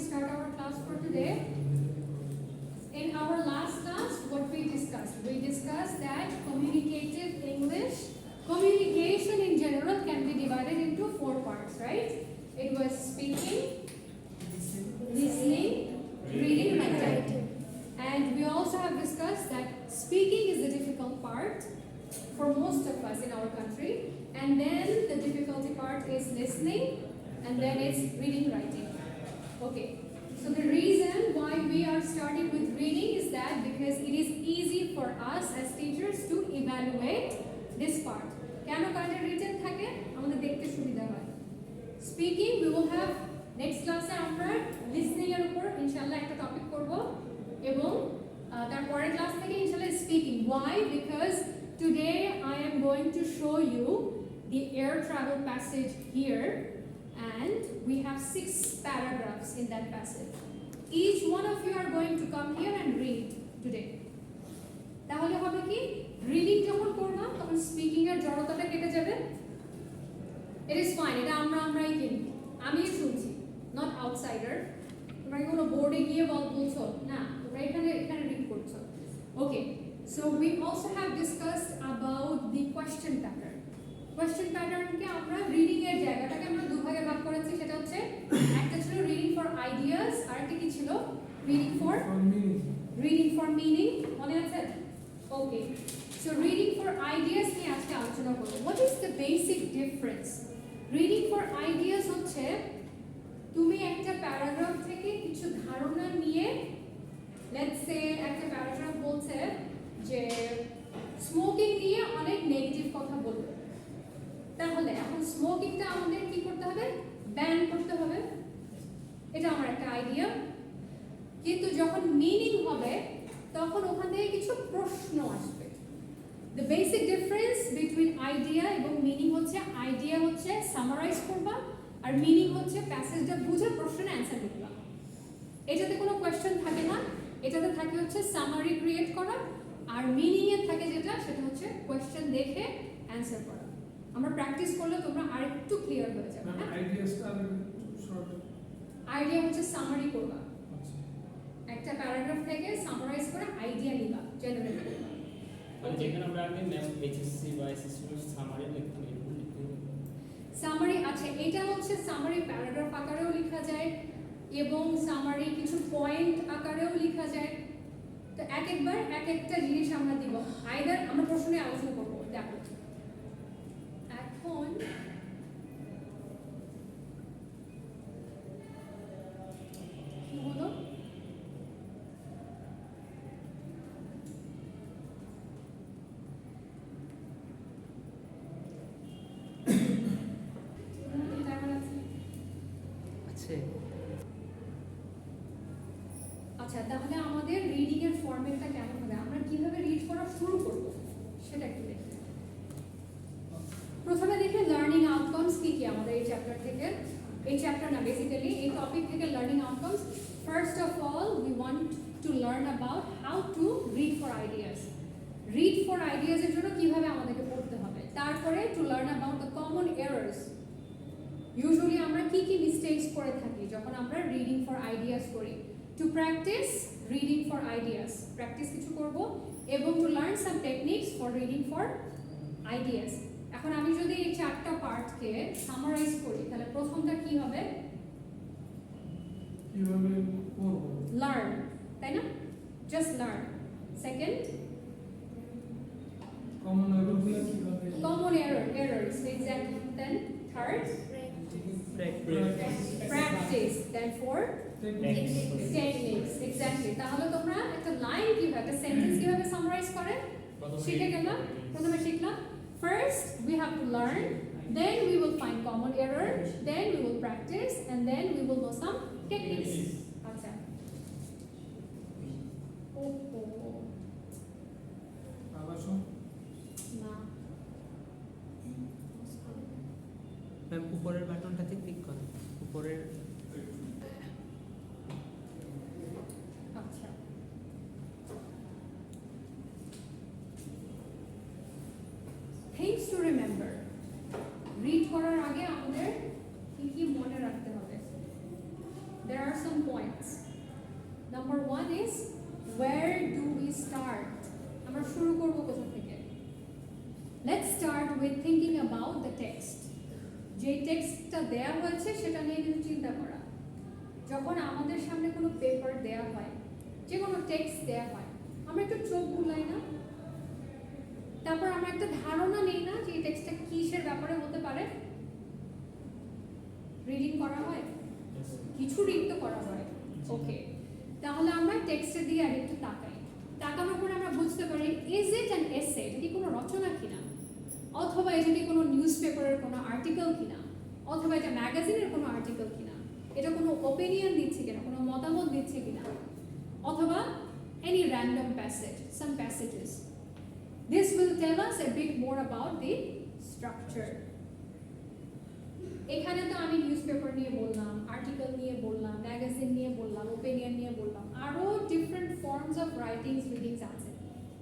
start our class for today. In our last class, what we discussed? We discussed that communicative English, communication in general can be divided into 4 parts, right? It was speaking, listening, reading, and writing. And we also have discussed that speaking is the difficult part for most of us in our country. And then the difficulty part is listening, and then it's reading, writing. Okay, so the reason why we are starting with reading is that because it is easy for us as teachers to evaluate this part. কেন কারণে written থাকে আমাদের দেখতে সুবিধা হয়। Speaking we will have next class-এ আমরা listening এর উপর ইনশাআল্লাহ একটা টপিক করব এবং তারপরের ক্লাস থেকে ইনশাআল্লাহ speaking. Why? Because today I am going to show you the air travel passage here, and we have 6 paragraphs in that passage. Each one of you are going to come here and read today. তাহলে হবে কি reading যখন করবা তখন speaking এর জড়তাটা কেটে যাবে। It is fine, এটা আমরাই কিনব, আমিই শুনছি, not outsider. তোমরা কোনো বোর্ডে গিয়ে বলছো না, তোমরা এখানে রিড করছো। Okay, so we also have discussed about the question pattern. Question pattern কে আমরা রিডিং এর জায়গাটাকে আমরা দুই ভাগে ভাগ করেছি, সেটা হচ্ছে একটা ছিল রিডিং ফর আইডিয়াস আর একটা কি ছিল রিডিং ফর মিনিং। মনে আছে? ওকে, সো রিডিং ফর আইডিয়াস নিয়ে আজকে আলোচনা করব। What is the basic difference? Reading for ideas হচ্ছে তুমি একটা প্যারাগ্রাফ থেকে কিছু ধারণা নিয়ে, লেটস সে একটা প্যারাগ্রাফ বলছে যে স্মোকিং নিয়ে অনেক নেগেটিভ কথা বলবে, তাহলে এখন স্মোকিংটা আমাদের কি করতে হবে? ব্যান করতে হবে। এটা আমার একটা আইডিয়া, কিন্তু যখন মিনিং হবে তখন ওখান থেকে কিছু প্রশ্ন আসবে। The basic difference between idea এবং মিনিং হচ্ছে আইডিয়া হচ্ছে সামারাইজ করবা আর মিনিং হচ্ছে প্যাসেজটা বুঝে প্রশ্নের অ্যান্সার লিখবা। এটাতে কোনো কোয়েশ্চেন থাকে না, এটাতে থাকে হচ্ছে সামারি ক্রিয়েট করা, আর মিনিং এ থাকে যেটা সেটা হচ্ছে কোয়েশ্চেন দেখে অ্যান্সার করা। আমরা প্র্যাকটিস করলে তোমরা আরেকটু ক্লিয়ার হয়ে যাবে। আইডিয়া হচ্ছে সামারি করবা, একটা প্যারাগ্রাফ থেকে সামারাইজ করে আইডিয়া নিবা, জেনারেট করবা। আর যেখানে আমরা আগে ম্যাম এইচএসসি বা এসএসসি সামারি লিখতাম, এরকম লিখতে হবে সামারি। আচ্ছা, এটা হচ্ছে সামারি প্যারাগ্রাফ আকারেও লেখা যায় এবং সামারি কিছু পয়েন্ট আকারেও লেখা যায়। তো একবার এক একটা জিনিস আমরা দিব, আইদার আমরা প্রশ্নে আলোচনা করব। দেখো এখন কি হলো, আচ্ছা তাহলে আমাদের রিডিং এর ফরম্যাটটা কেমন হবে, আমরা কিভাবে রিড করা শুরু করব সেটা একটু দেখি। প্রথমে দেখে লার্নিং আউটকামস কি কি আমাদের এই চ্যাপ্টার থেকে, এই চ্যাপ্টার না বেসিক্যালি এই টপিক থেকে learning outcomes. First of all we want to learn about how to read for ideas. Read for ideas এর জন্য কিভাবে আমাদেরকে পড়তে হবে, তারপরে to learn about the common errors. Usually আমরা কি কি মিস্টেকস করে থাকি যখন আমরা রিডিং ফর আইডিয়াস করি। To practise reading for ideas, practice কিছু করব, এবং to learn some techniques for reading for ideas. এখন আমি যদি এই 4টা পার্টকে সামারাইজ করি তাহলে প্রথমটা কি হবে? কিভাবে করব? লার্ন, তাই না? Just learn. সেকেন্ড কমন এররগুলো কিভাবে? Common errors, exactly. Then third practice. Then fourth techniques, exactly. তাহলে তোমরা একটা লাইন কিভাবে, একটা সেন্টেন্স কিভাবে সামারাইজ করে শিখে গেলাম। প্রথমে শিখলাম first we have to learn, then we will find common error, then we will practice, and then we will know some techniques. আচ্ছা, আবাসন না ম্যাম উপরের বাটনটাতে ক্লিক করুন, উপরের। আচ্ছা, things to remember. রিড করার আগে আমাদের কি কি মনে রাখতে হবে? there are some points. Number one is, where do we start? আমরা শুরু করব কোথা থেকে? Let's start with thinking about the text. যে টেক্সটটা দেয়া হয়েছে সেটা নিয়ে কিছু চিন্তা করা। যখন আমাদের সামনে কোনো পেপার দেয়া হয়, যে কোনো টেক্সট দেয়া হয়, আমরা একটু চোখ বুলাই না? তারপর আমরা একটা ধারণা নেই না যে এই টেক্সটটা কিসের ব্যাপারে হতে পারে? রিডিং করা হয়, কিছু রিড তো করা হয়, ওকে। তাহলে আমরা টেক্সটের দিকে আর একটু তাকাই, তাকানোর পরে আমরা বুঝতে পারি ইজ ইট অ্যান এসে, এটা কি কোনো রচনা কিনা, অথবা এটা কি কোনো নিউজ পেপারের কোনো আর্টিকেল কিনা, অথবা এটা ম্যাগাজিনের কোনো আর্টিকেল কিনা, এটা কোনো ওপিনিয়ন দিচ্ছে কিনা, কোনো মতামত দিচ্ছে কিনা, অথবা any random passage, some passages. This will tell us a bit more about the structure. এখানে তো আমি নিউজপেপার নিয়ে বললাম, আর্টিকেল নিয়ে বললাম, ম্যাগাজিন নিয়ে বললাম, ওপিনিয়ন নিয়ে বললাম, আরো different forms of writings readings আছে।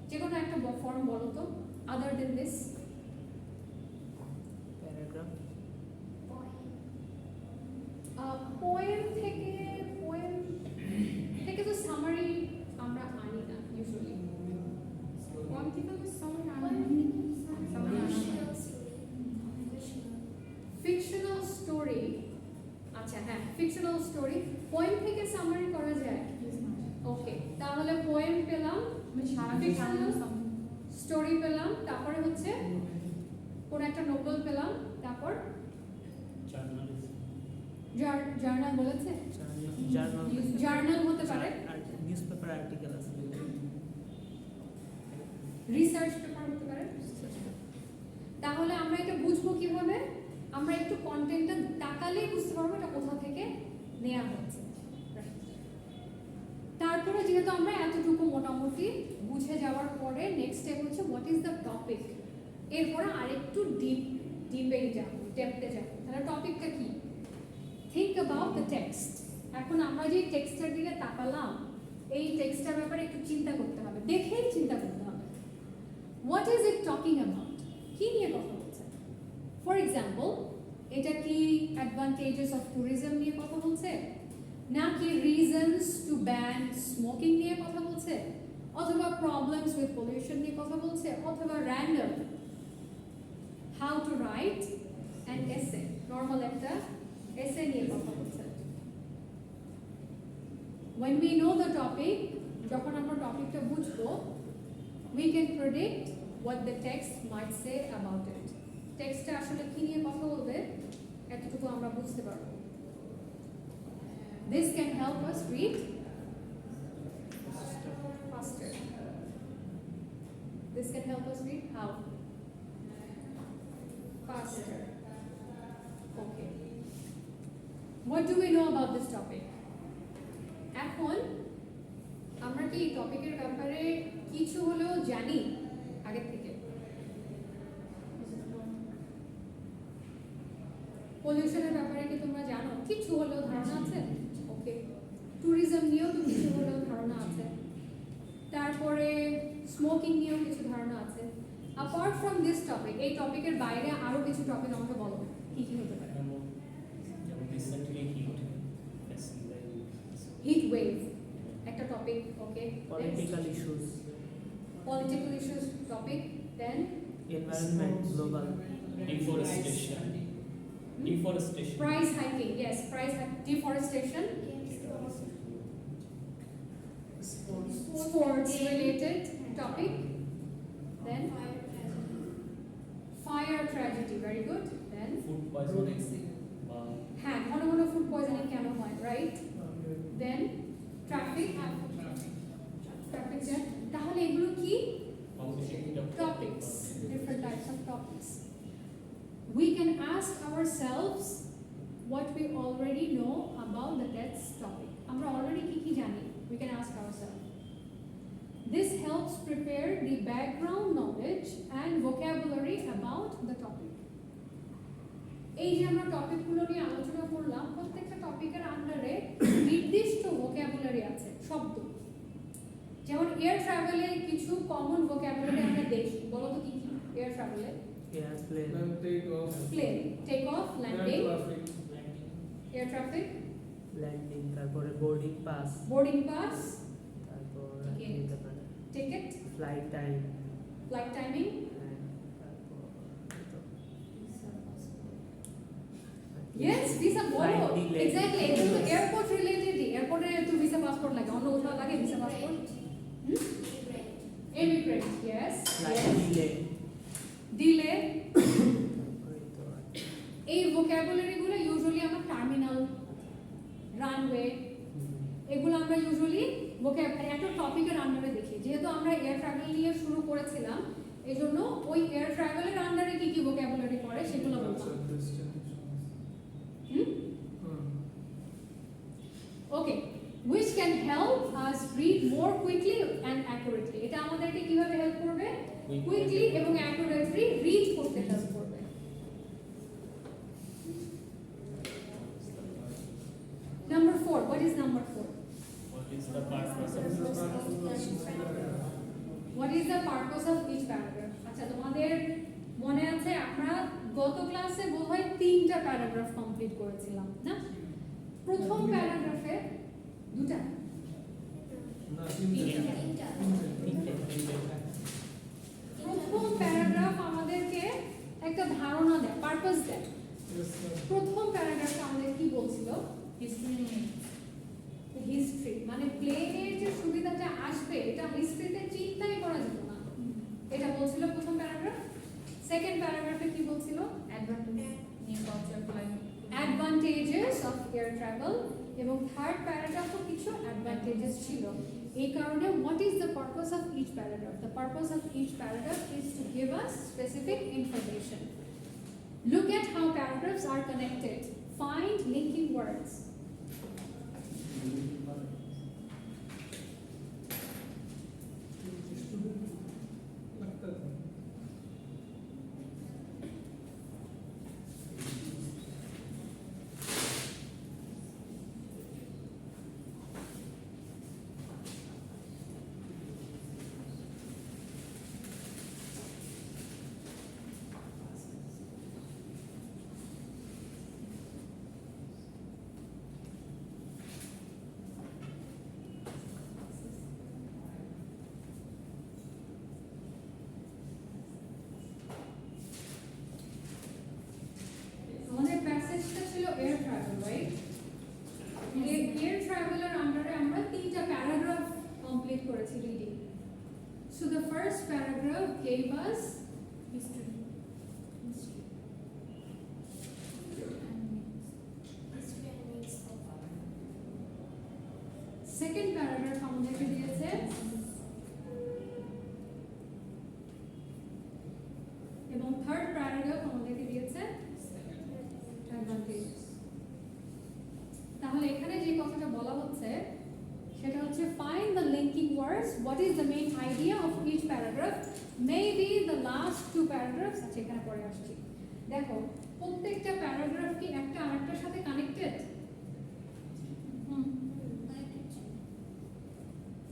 যে কোনো একটা ফর্ম বলো তো, আদার দেন দিস। প্যারাগ্রাফ, পোয়েম থেকে তো সামারি আমরা আনি না ইউজুয়ালি। পোয়েম থেকে তো সামারি আনি না। ফিকশনাল স্টোরি, আচ্ছা হ্যাঁ, ফিকশনাল স্টোরি পোয়েম থেকে সামারি করা যায়। ওকে, তাহলে পোয়েম পেলাম, ফিকশনাল স্টোরি পেলাম, তারপরে হচ্ছে কোন একটা নোবেল পেলাম, তারপর জার্নাল বলেছে, জার্নাল হতে পারে, নিউজপেপার আর্টিকেল আছে, রিসার্চ পেপার হতে পারে। তাহলে আমরা এটা বুঝবো কিভাবে? আমরা একটু কন্টেন্টটা তাকালেই বুঝতে পারবো এটা কোথা থেকে নেওয়া হচ্ছে। তারপরে যেহেতু আমরা এতটুকু মোটামুটি বুঝে যাওয়ার পরে নেক্সট স্টেপ হচ্ছে হোয়াট ইজ দ্য টপিক। এরপরে আরেকটু ডিপে যাব, ডেপথে যাব। তাহলে টপিকটা কি? Think about the text. এখন আমরা যে টেক্সটের দিকে তাকালাম, এই টেক্সটের ব্যাপারে একটু চিন্তা করতে হবে, দেখেই চিন্তা করতে হবে। What is it talking about? কি নিয়ে কথা বলছে? ফর এক্সাম্পল, এটা কি অ্যাডভান্টেজেস অফ ট্যুরিজম নিয়ে কথা বলছে, নাকি রিজনস টু ব্যান স্মোকিং নিয়ে কথা বলছে, অথবা প্রবলেমস উইথ পলিউশন নিয়ে কথা বলছে, অথবা random how to write an essay, normal একটা এসে নিয়ে কথা বলছে। When we know the topic, যখন আমরা টপিকটা বুঝবো, we can predict what the text might say about it. টেক্সটটা আসলে কি নিয়ে কথা বলবে এতটুকু আমরা বুঝতে পারবো। This can help us read faster. This can help us read how? Faster. Okay. What do we know about this topic? এখন আমরা কি এই টপিকের ব্যাপারে কিছু হলেও জানি আগে থেকে? পলিউশনের ব্যাপারে কি তোমরা জানো? কিছু হলেও ধারণা আছে? ওকে। ট্যুরিজম নিয়েও তো কিছু হলেও ধারণা আছে। তারপরে স্মোকিং নিয়েও কিছু ধারণা আছে। অ্যাপার্ট ফ্রম দিস টপিক, এই টপিকের বাইরে আরো কিছু টপিক আমাকে বলো, কি কি হতে পারে? হিট ওয়েভ একটা topic, okay. Political issues, political issues topic, then environment, global, deforestation, price hiking, yes, deforestation, sports related topic, then fire tragedy, very good, then food poisoning বা হ্যাঁ, ঘন ঘন ফুড পয়জনিং কেন হয়, রাইট, then traffic jam। তাহলে এগুলো কি topics, different types of topics. We can ask ourselves what we already know about the text topic. আমরা already কি জানি? We can ask ourselves. This helps prepare the background knowledge and vocabulary about the topic. এই যে আমরা টপিকগুলো নিয়ে আলোচনা করলাম, প্রত্যেকটা টপিকের আন্ডারে নির্দিষ্ট vocabulary আছে, শব্দ। যেমন এয়ার ট্রাভেলে কিছু কমন vocabulary আমরা দেখি, বলো তো কি কি এয়ার ট্রাভেলে? take off, Plane, take off, landing, traffic, air traffic, landing, তারপরে বোর্ডিং পাস, boarding pass, তারপর Ticket. ticket, flight time, flight timing. তারপর Yes, visa Flight বলো delay. exactly এটা তো এয়ারপোর্ট রিলেটেড এয়ারপোর্টে তো ভিসা পাসপোর্ট লাগে অন্য কোথাও লাগে visa passport immigrant yes flight delay, delay তারপরে তো এই ভোকাবুলারি গুলো ইউজুয়ালি আমরা টার্মিনাল রানওয়ে এগুলো আমরা ইউজুয়ালি একটা টপিকের আন্ডারে দেখি যেহেতু আমরা এয়ার ট্রাভেল নিয়ে শুরু করেছিলাম এজন্য ওই এয়ার ট্রাভেলের আন্ডারে কি কি ভোকাবুলারি পড়ে সেগুলো বললাম Okay, which can help us read more quickly and accurately. এটা আমাদেরকে কিভাবে হেল্প করবে? Quickly এবং accurately read করতে হেল্প করবে। Number 4. What is number 4? What is the purpose of What is the purpose of each paragraph? আচ্ছা তোমাদের মনে আছে আমরা গত ক্লাসে বোধহয় 3টা প্যারাগ্রাফ কমপ্লিট করেছিলাম না? প্রথম প্যারাগ্রাফে দুটা প্রথম প্যারাগ্রাফ আমাদেরকে একটা ধারণা দেয় পারপাস দেয় প্রথম প্যারাগ্রাফে আমাদের কি বলছিল হিস্ট্রি মানে প্লেনের যে সুবিধাটা আসবে এটা হিস্ট্রিতে চিন্তাই করা যেত না এটা বলছিল প্রথম প্যারাগ্রাফ সেকেন্ড প্যারাগ্রাফে কি বলছিল অ্যাডভান্টেজেস অফ এয়ার ট্রাভেল এবং থার্ড প্যারাগ্রাফও কিছু অ্যাডভান্টেজেস ছিল এই কারণে what is the purpose of each paragraph the purpose of each paragraph is to give us specific information look at how paragraphs are connected find linking words আমাদের প্যাসেজটা ছিল air travel right air ট্রাভেলের আন্ডারে আমরা তিনটা paragraph complete করেছি reading so the first paragraph gave us history second paragraph আমাদেরকে দিয়েছে এবং থার্ড প্যারাগ্রাফ আমাদেরকে দিয়েছে অ্যাডভান্টেজ তাহলে এখানে যে কথাটা বলা হচ্ছে সেটা হচ্ছে find the linking words what is the main idea of each paragraph maybe the last two paragraphs আচ্ছা এখানে পরে আসছি দেখো প্রত্যেকটা প্যারাগ্রাফ কি একটা আরেকটার সাথে কানেক্টেড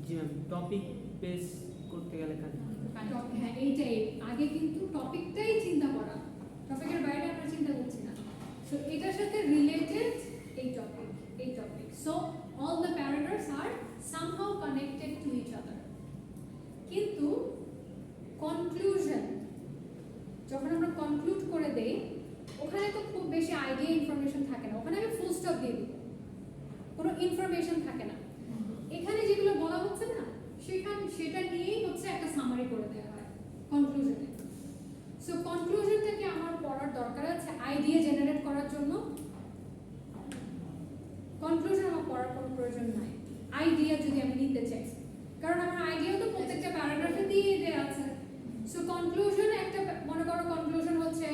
জি ম্যাম টপিক বেস করতে গেলে হ্যাঁ এইটাই আগে কিন্তু টপিকটাই চিন্তা করা টপিকের বাইরে আমরা চিন্তা করছি না সো এটার সাথে রিলেটেড এই topic so all the paragraphs are somehow connected to each other কিন্তু কনক্লুশন যখন আমরা কনক্লুড করে দেই ওখানে তো খুব বেশি আইডিয়া ইনফরমেশন থাকে না ওখানে আমি ফুল স্টপ দিয়ে দিই কোনো ইনফরমেশন থাকে না এখানে যেগুলো বলা হচ্ছে না সেটা নিয়েই হচ্ছে একটা সামারি করে দেওয়া হয় কনক্লুশনে সো কনক্লুশনটাকে আমার পড়ার দরকার আছে আইডিয়া জেনারেট করার জন্য কনক্লুশন আমার পড়ার কোনো প্রয়োজন নাই আইডিয়া যদি আমি নিতে চাই কারণ আমার আইডিয়া তো প্রত্যেকটা প্যারাগ্রাফে দিয়ে দেওয়া আছে সো কনক্লুশন একটা মনে করো কনক্লুশন হচ্ছে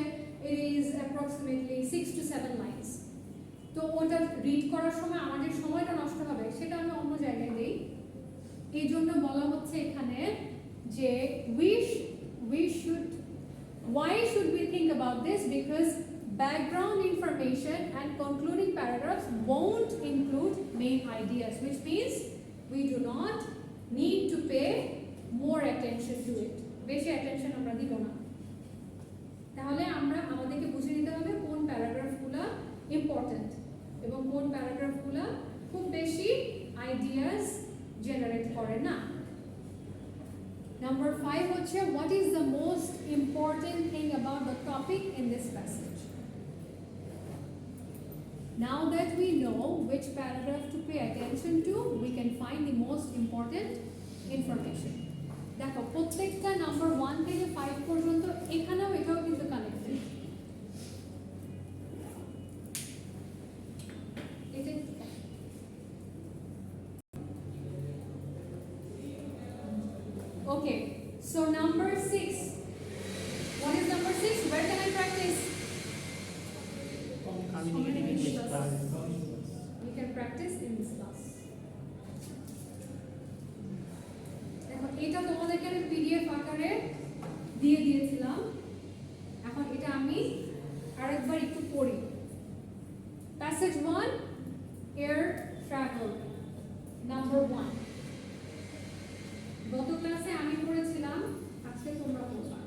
it is approximately 6 to 7 lines তো ওটা রিড করার সময় আমার যে সময়টা নষ্ট হবে সেটা আমি অন্য জায়গায় দেই এই জন্য বলা হচ্ছে এখানে যে why should we think about this because background information and concluding paragraphs won't include main ideas which means we do not need to pay more attention to it বেশি attention আমরা দিব না তাহলে আমরা আমাদেরকে বুঝে নিতে হবে কোন প্যারাগ্রাফগুলো ইম্পর্টেন্ট এবং কোন প্যারাগ্রাফগুলো খুব বেশি আইডিয়াস জেনারেট করে না। Number 5 হচ্ছে what is the most important thing about the topic in this passage? Now that we know which paragraph to pay attention to, we can find the most important information. দেখো প্রত্যেকটা number 1 থেকে 5 পর্যন্ত এখানেও এটাও কিন্তু connected. এটা Okay, so number 6. What is number 6? Where can I practice? Communicating English class. We can practice in this class. দেখো এটা তোমাদেরকে আমি পিডিএফ আকারে দিয়ে দিয়েছিলাম। এখন এটা আমি আরেকবার একটু পড়ি। Passage 1, air travel. Number 1. গত ক্লাসে আমি পড়েছিলাম, আজকে তোমরা পড়বা।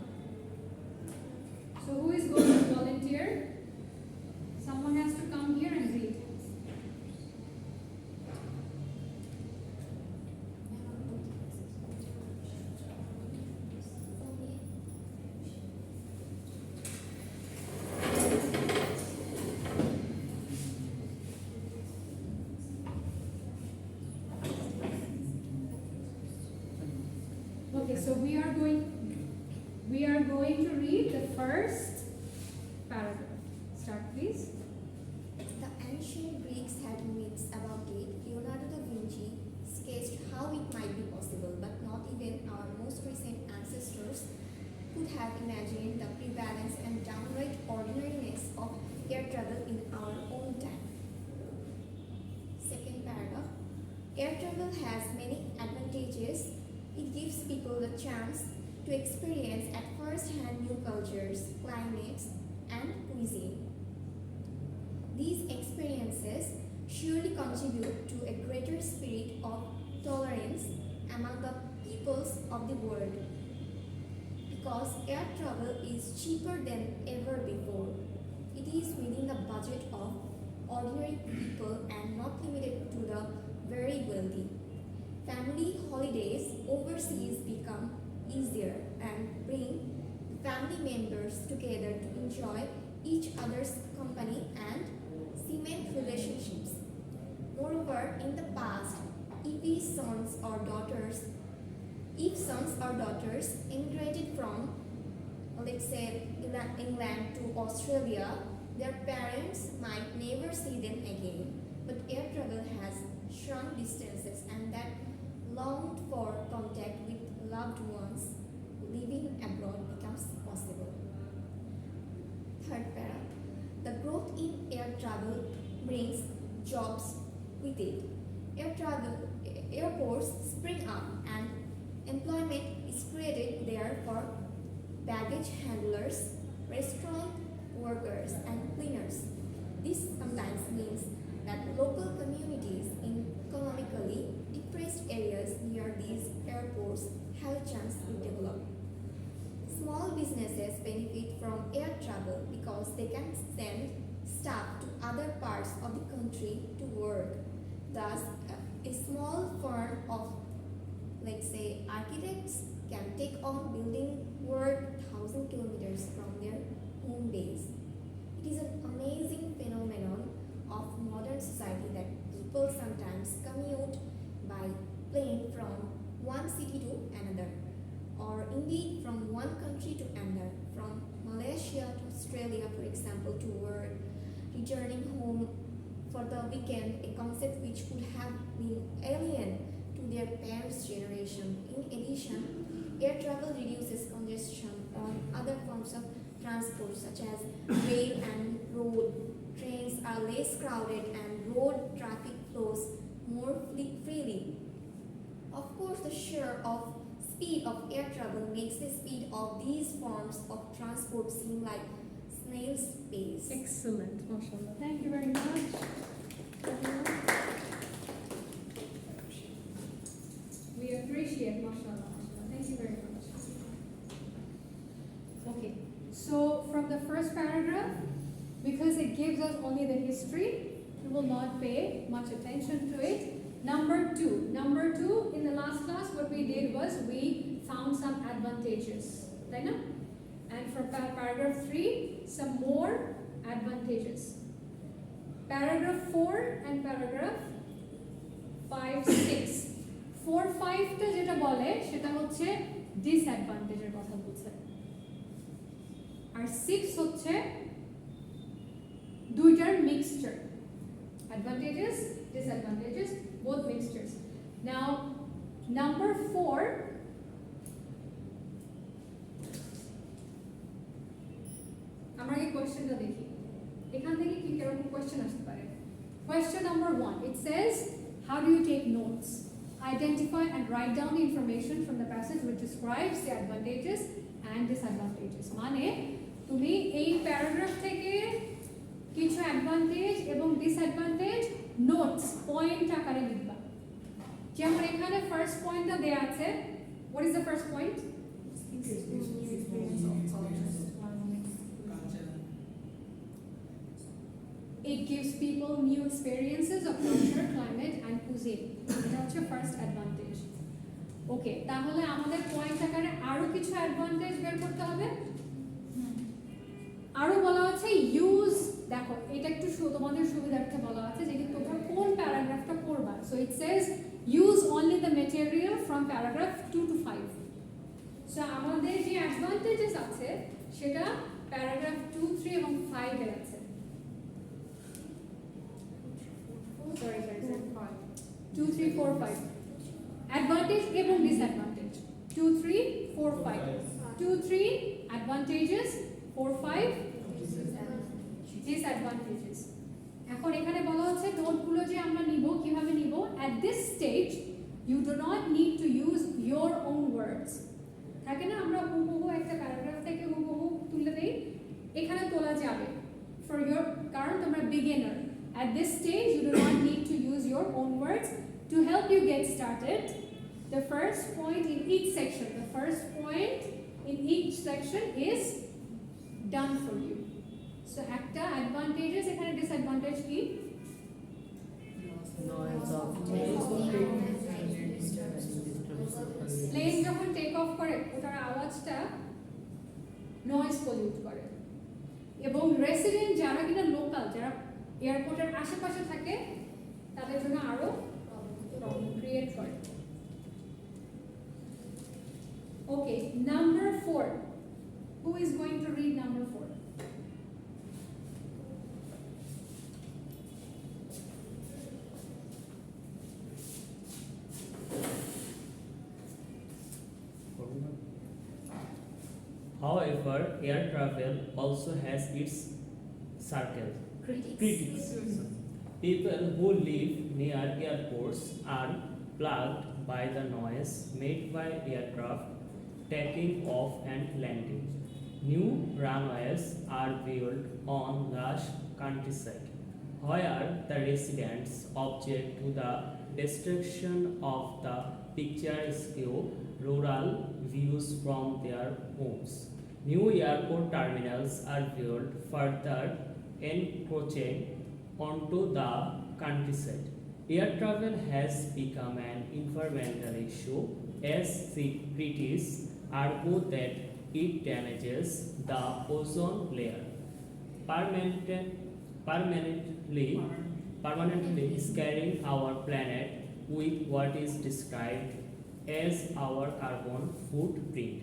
So who is going to volunteer? Someone has to come here and read. Okay, so we are going to read the first paragraph. Start, please. The ancient Greeks had myths about it. Leonardo da Vinci sketched how it might be possible, but not even our most recent ancestors could have imagined the prevalence and downright ordinariness of air travel in our own time. Second paragraph. Air travel has many advantages. It gives people the chance to experience at first hand new cultures, climates, and cuisine. These experiences surely contribute to a greater spirit of tolerance among the peoples of the world. Because air travel is cheaper than ever before, it is within the budget of ordinary people and not limited to the very wealthy. Family holidays overseas become easier and bring family members together to enjoy each other's company and cement relationships. Moreover, in the past, if sons or daughters immigrated from, let's say, England to Australia, their parents might never see them again. But air travel has shrunk distances, and that longed for contact with loved ones living abroad becomes possible. Third paragraph. The growth in air travel brings jobs with it. Airports spring up and employment is created there for baggage handlers, restaurant workers, and cleaners. This sometimes means that local communities in economically depressed areas near these airports have a chance to develop. Small businesses benefit from air travel because they can send staff to other parts of the country to work. Thus, a small firm of, let's say, architects can take on building work 1,000 kilometers from their home base. It is an amazing phenomenon of modern society that people sometimes commute by plane from one city to another, or indeed from one country to another, from Malaysia to Australia, for example, to work, returning home for the weekend, a concept which could have been alien to their parents' generation. In addition, air travel reduces congestion on other forms of transport such as rail and road. Trains are less crowded and road traffic flows more freely. Of course, the sheer speed of air travel makes the speed of these forms of transport seem like snail's pace. Excellent, mashallah. Thank you very much. We appreciate, mashallah. Thank you very much. Okay, so from the first paragraph, because it gives us only the history, You will not pay much attention to it. Number two, in the last class, what we did was we found some advantages, right? No? And for paragraph 3, some more advantages. Paragraph 4 and paragraph 5, 6. 4, 5 টা যেটা বলে সেটা হচ্ছে ডিসঅ্যাডভান্টেজের কথা বলছে, আর 6 হচ্ছে দুইটার mixture, advantages, disadvantages, both mixtures. Now, number 4, আমরা এই কোশ্চেনটা দেখি, এখান থেকে কি কিরকম কোশ্চেন আসতে পারে। Question number 1, it says, how do you take notes? Identify and write down the information from the passage which describes the advantages and disadvantages. মানে তুমি এই প্যারাগ্রাফ থেকে কিছু অ্যাডভান্টেজ এবং ডিসঅ্যাডভান্টেজ নোটস পয়েন্ট আকারে লিখবা। যেমন এখানে ফার্স্ট পয়েন্টটা দেয়া আছে, what is the first point? It gives people new experiences of culture, climate and cuisine. এটা হচ্ছে ফার্স্ট অ্যাডভান্টেজ। ওকে, তাহলে আমাদের পয়েন্ট আকারে আরো কিছু অ্যাডভান্টেজ বের করতে হবে। আরো বলা আছে ইউজ, দেখো এটা একটু তোমাদের সুবিধার্থে বলা আছে যে তোমরা কোন প্যারাগ্রাফটা পড়বা। So it Sage use only the material from paragraph 2 to 5. So আমাদের যে অ্যাডভান্টেজেস আছে সেটা প্যারাগ্রাফ 2, 3 এবং 5 এর আছে। Sorry, 2, 3, 4, 5. Advantage এবং disadvantage. 2, 3, 4, 5. 2, 3 advantages, 4, 5 disadvantages. এখন এখানে বলা হচ্ছে নোটগুলো যে আমরা নিব কিভাবে নিব। At this stage you do not need to use your own words. থাকে না আমরা হুবহু একটা প্যারাগ্রাফ থেকে হুবহু তুলে দেই, এখানে তোলা যাবে for your, কারণ তোমরা beginner. At this stage, you do not need to use your own words. To help you get started, the first point in each section is done for you. So, একটা advantages, এখানে disadvantage কি? noise of Plane যখন take off করে ওটার আওয়াজটা noise pollute করে, এবং resident যারা কিনা লোকাল, যারা এয়ারপোর্টের আশেপাশে থাকে তাদের জন্য আরো প্রবলেম ক্রিয়েট করে। ওকে, number 4, who is going to read number 4? However, air travel also has its circles. Critics. People who live near airports are plagued by the noise made by aircraft taking off and landing. New runways are built on lush countryside, where the residents object to the destruction of the picturesque rural views from their homes. New airport terminals are built further encroaching onto the countryside. Air travel has become an environmental issue as the critics argue that it damages the ozone layer, permanently scarring our planet with what is described as our carbon footprint.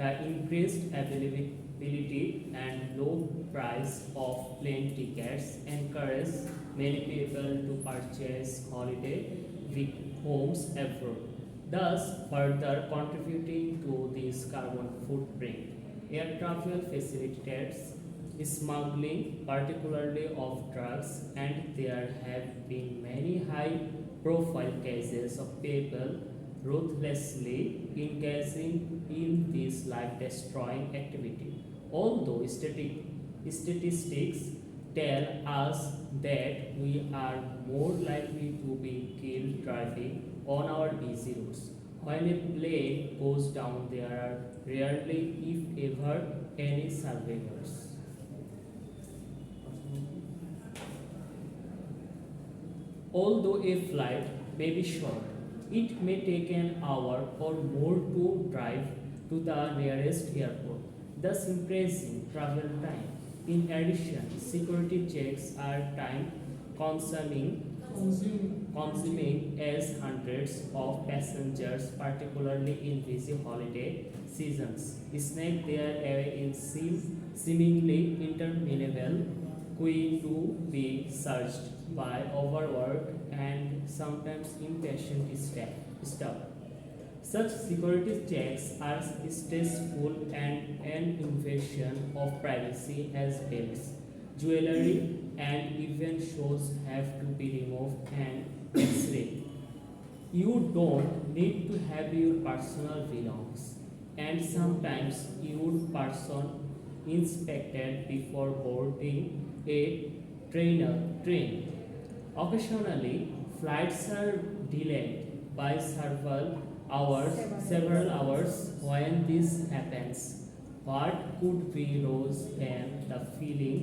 The increased availability and low price of plane tickets encourage many people to purchase holiday homes abroad, thus further contributing to this carbon footprint. Air travel facilitates smuggling, particularly of drugs, and there have been many high-profile cases of people ruthlessly engaging in this life-destroying activity. Although statistics tell us that we are more likely to be killed driving on our busy roads, when a plane goes down, there are rarely, if ever, any survivors. Although a flight may be short, it may take an hour or more to drive to the nearest airport, thus increasing travel time. In addition, security checks are time consuming consuming as hundreds of passengers, particularly in busy holiday seasons, snake their way in seemingly interminable queue to be searched by overworked and sometimes impatient staff. Such security checks are stressful and an invasion of privacy as belts, jewelry, and even shoes have to be removed and x-rayed. You don't need to have your personal belongings, and sometimes your person inspected before boarding a train. Occasionally, flights are delayed by several hours. When this happens, what could be worse than the feeling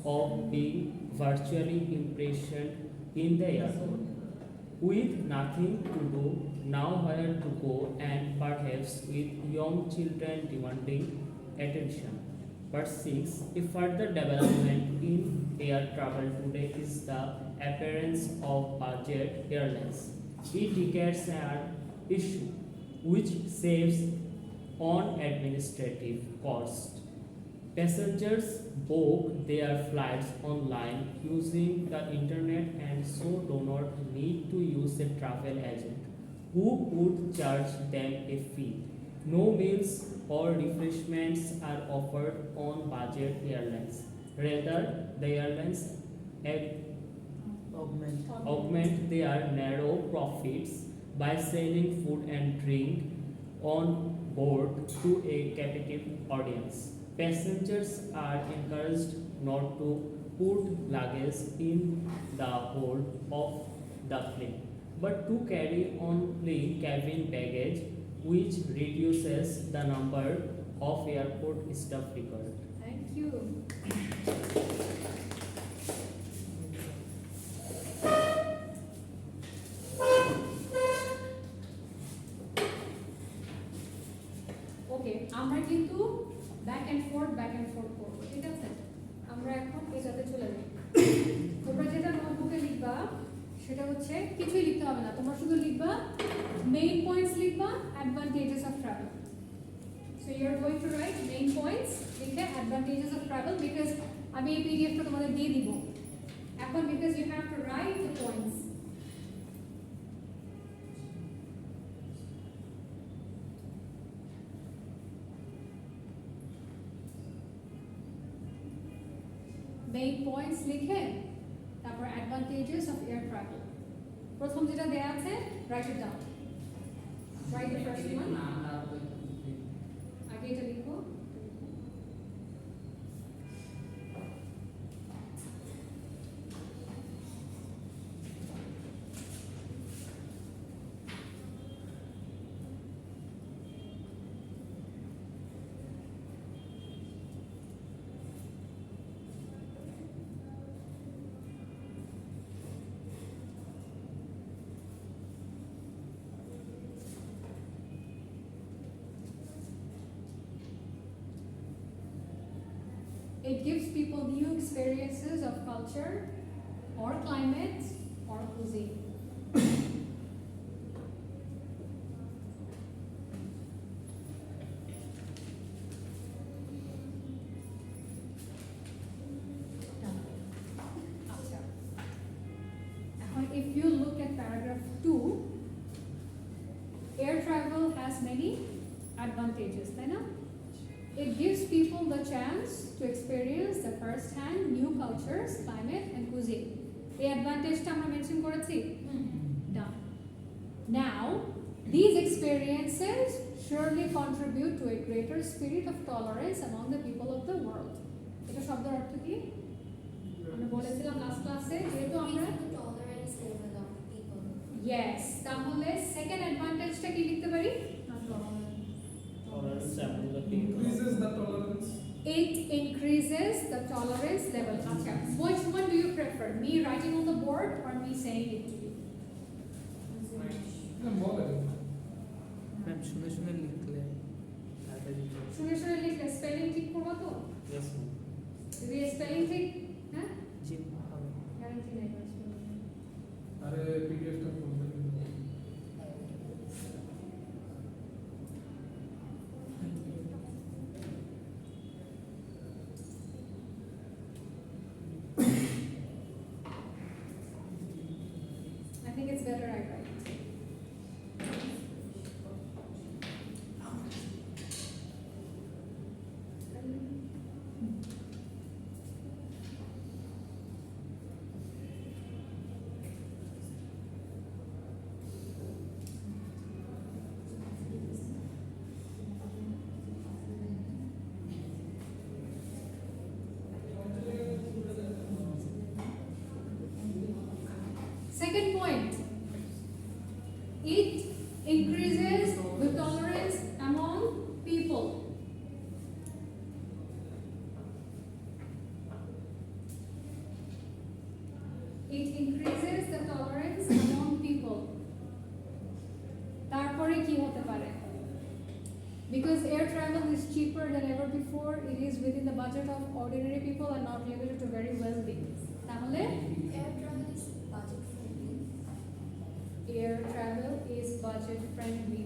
of being virtually imprisoned in the airport, with nothing to do, nowhere to go, and perhaps with young children demanding attention? But 6. A further development in air travel today is the appearance of budget airlines. E-tickets are issued, which saves on administrative cost. Passengers book their flights online using the internet and so do not need to use a travel agent who would charge them a fee. No meals or refreshments are offered on budget airlines. Rather, the airlines augment their narrow profits by selling food and drink on board to a captive audience. Passengers are encouraged not to put luggage in the hold of the plane, but to carry only cabin baggage, which reduces the number of airport staff required. Thank you. ওকে, আমরা কিন্তু back and fourth করবো, ঠিক আছে? আমরা এখন এটাতে চলে যাই। তোমরা যেটা নোটবুকে লিখবা সেটা হচ্ছে কিছুই লিখতে হবে না, তোমরা শুধু লিখবা মেইন পয়েন্টস, লিখবা advantages of travel. So you are going to write main points, লিখে অ্যাডভান্টেজেস অফ ট্রাভেল, বিকজ আমি এই পিডিএফটা তোমাদের দিয়ে দিব এখন, because you have to write the points. Main points লিখে তারপর অ্যাডভান্টেজেস অফ এয়ার ট্রাভেল। প্রথম যেটা দেয়া আছে, right it down, write the first one. আগে এটা লিখো। It gives people new experiences of culture or climate or cuisine. If you look at paragraph 2, air travel has many advantages, right? It gives people the chance to experience the first-hand new cultures, climate, and cuisine. The advantage I mentioned korechi. Done. Now, these experiences surely contribute to a greater spirit of tolerance among the people of the world. এটা শব্দের অর্থ কি? আমরা বলেছিলাম last ক্লাসে যেহেতু আমরা tolerance level of people. yes, তাহলে সেকেন্ড অ্যাডভান্টেজটা কি লিখতে পারি? Tolerance among the people. Increases the tolerance. It increases the tolerance level. Acha. Which one do you prefer? Me writing on the board word or me saying it to you? বলেন ma'am শুনে শুনে লিখলে তাড়াতাড়ি চলছে। শুনে শুনে লিখলে spelling ঠিক করবো তো? Yes, ma'am. যদি স্পেলিং ঠিক, হ্যাঁ? জি হবে। গ্যারান্টি নাই কোনো spelling। আরে পিডিএফটা খুলবেন I think it's better I write. Second point, it increases the tolerance among people. It increases the tolerance among people. তারপরে কি হতে পারে? Because air travel is cheaper than ever before, it is within the budget of ordinary people and not limited to very wealthy. তাহলে Air travel is budget friendly. air travel is budget friendly.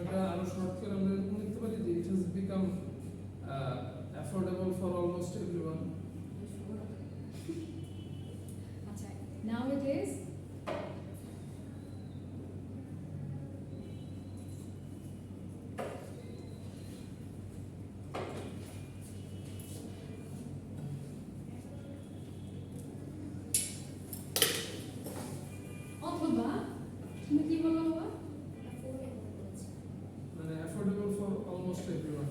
এটা আরো short করে আমরা এরকম লিখতে পারি যে it has become affordable for almost everyone আচ্ছা, now it is অথবা তুমি কি বললো বাবা? Affordable বলছে। মানে অ্যাফোর্ডেবল ফর অলমোস্ট এভরিওয়ান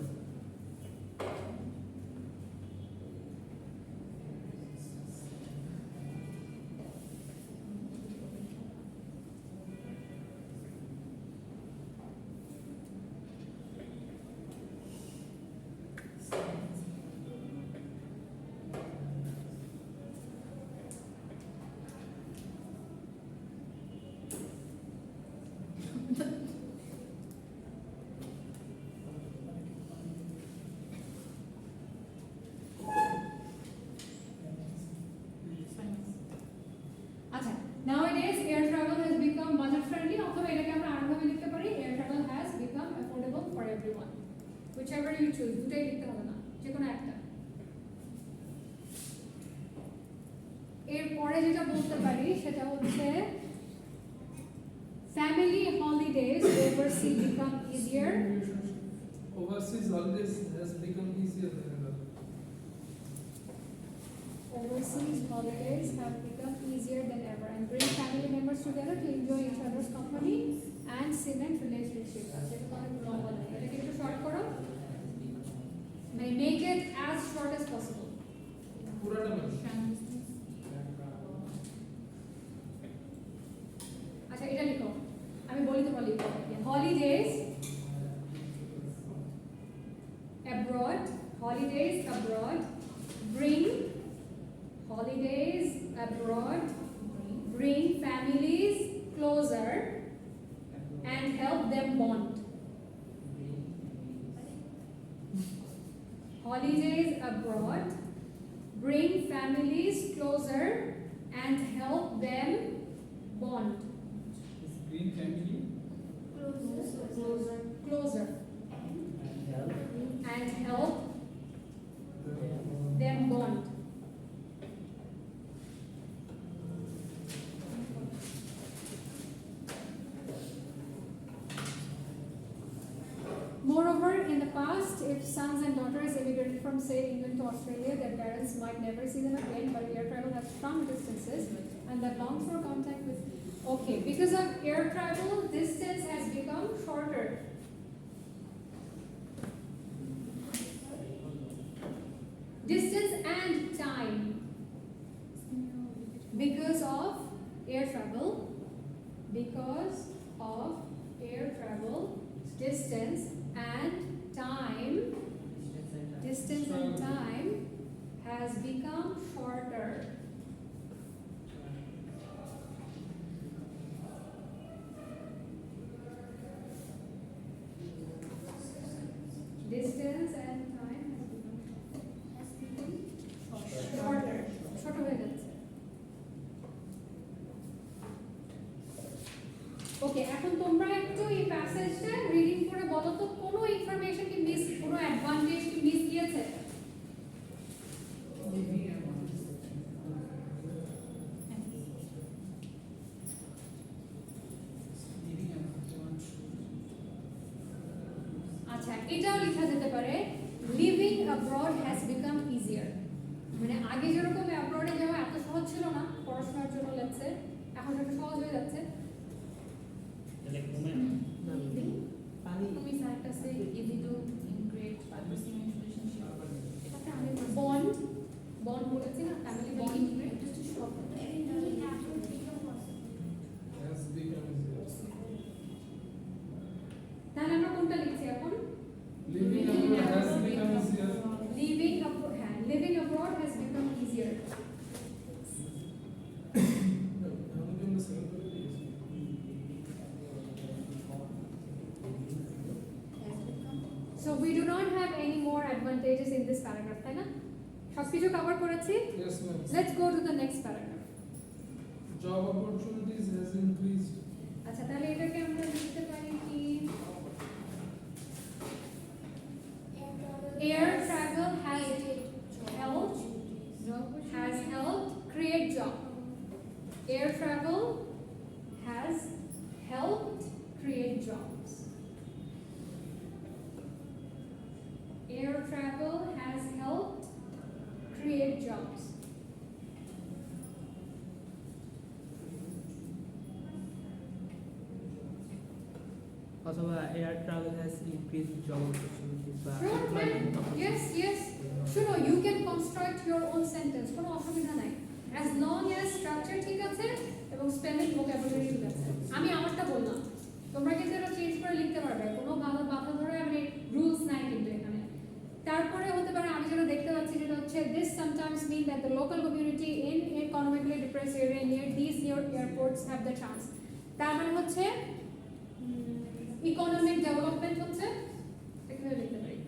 আচ্ছা, nowadays air travel has become budget friendly অথবা এটাকে আমরা আরেকভাবে লিখতে পারি air travel has become affordable for everyone. Whichever you choose, দুটাই লিখতে হবে না, যে কোনো একটা। এরপরে যেটা বলতে পারি সেটা হচ্ছে family holidays overseas become easier. Overseas holidays has become easier than ever. Overseas holidays have become easier than ever and bring family members together to enjoy each other's company and cement relationship. আচ্ছা, এটা অনেক লম্বা লাগে, এটাকে একটু short করো, মানে make it as short as possible. পুরাটা মানে আচ্ছা, এটা লিখো, আমি বলি তোমার লিখো। Holidays abroad, holidays abroad bring holidays abroad bring families closer and help them bond. Holidays abroad bring families closer and help them bond. Green family Closer Help and help them bond. Moreover, in the past, if sons and daughters emigrated from, say, England to Australia, their parents might never see them again, but air travel has shrunk distances and that longs for contact with. Okay, because of air travel, distance has become shorter. Distance and time. Because of air travel, distance and time, distance and time has become shorter. Distance and time has become shorter. ছোট হয়ে যাচ্ছে। ওকে, এখন তোমরা একটু এই প্যাসেজটা reading করে বলো তো কোনো ইনফরমেশন কি মিস, কোনো অ্যাডভান্টেজ কি মিস গিয়েছে? আচ্ছা, এটাও লেখা যেতে পারে living abroad has become easier. মানে আগে যেরকম অ্যাব্রডে যাওয়া এত সহজ ছিল না পড়াশোনার জন্য, লেটসে এখন একটু সহজ হয়ে যাচ্ছে। তাহলে ঘুমে পানি তুমি স্যারটা সে easy to integrate purposing and relationship. এটাতে আমি বন্ড বন্ড বলেছি না, family bond Integrate just to show up. has become easier. তাহলে আমরা কোনটা লিখছি এখন? Living abroad has become easier. Living abroad, হ্যাঁ, living abroad has become easier. No, I'm doing the second one. So we do not have any more advantages in this paragraph, তাই না? সবকিছু cover করেছি। Yes, ma'am. Let's go to the next paragraph. Job opportunities has increased. আচ্ছা, তাহলে এটাকে আমরা লিখতে পারি কি air travel has helped create job. Air travel has helped create jobs. Air travel has helped create jobs. অথবা air travel has increase job opportunities বা Sure, employment ma'am. opportunities. Yes, yes. Sure, you can construct your own sentence. কোনো অসুবিধা নাই। As long as structure ঠিক আছে এবং spelling vocabulary ঠিক আছে। আমি আমারটা বললাম। তোমরা কিন্তু এটা চেঞ্জ করে লিখতে পারবে। কোনো বাধা ধরে আমি রুলস নাই কিন্তু এখানে। তারপরে হতে পারে আমি যেটা দেখতে পাচ্ছি যেটা হচ্ছে this sometimes mean that the local community in economically depressed area near these airports have the chance. তার মানে হচ্ছে ইকোনমিক ডেভেলপমেন্ট হচ্ছে এখানে লিখতে পারি।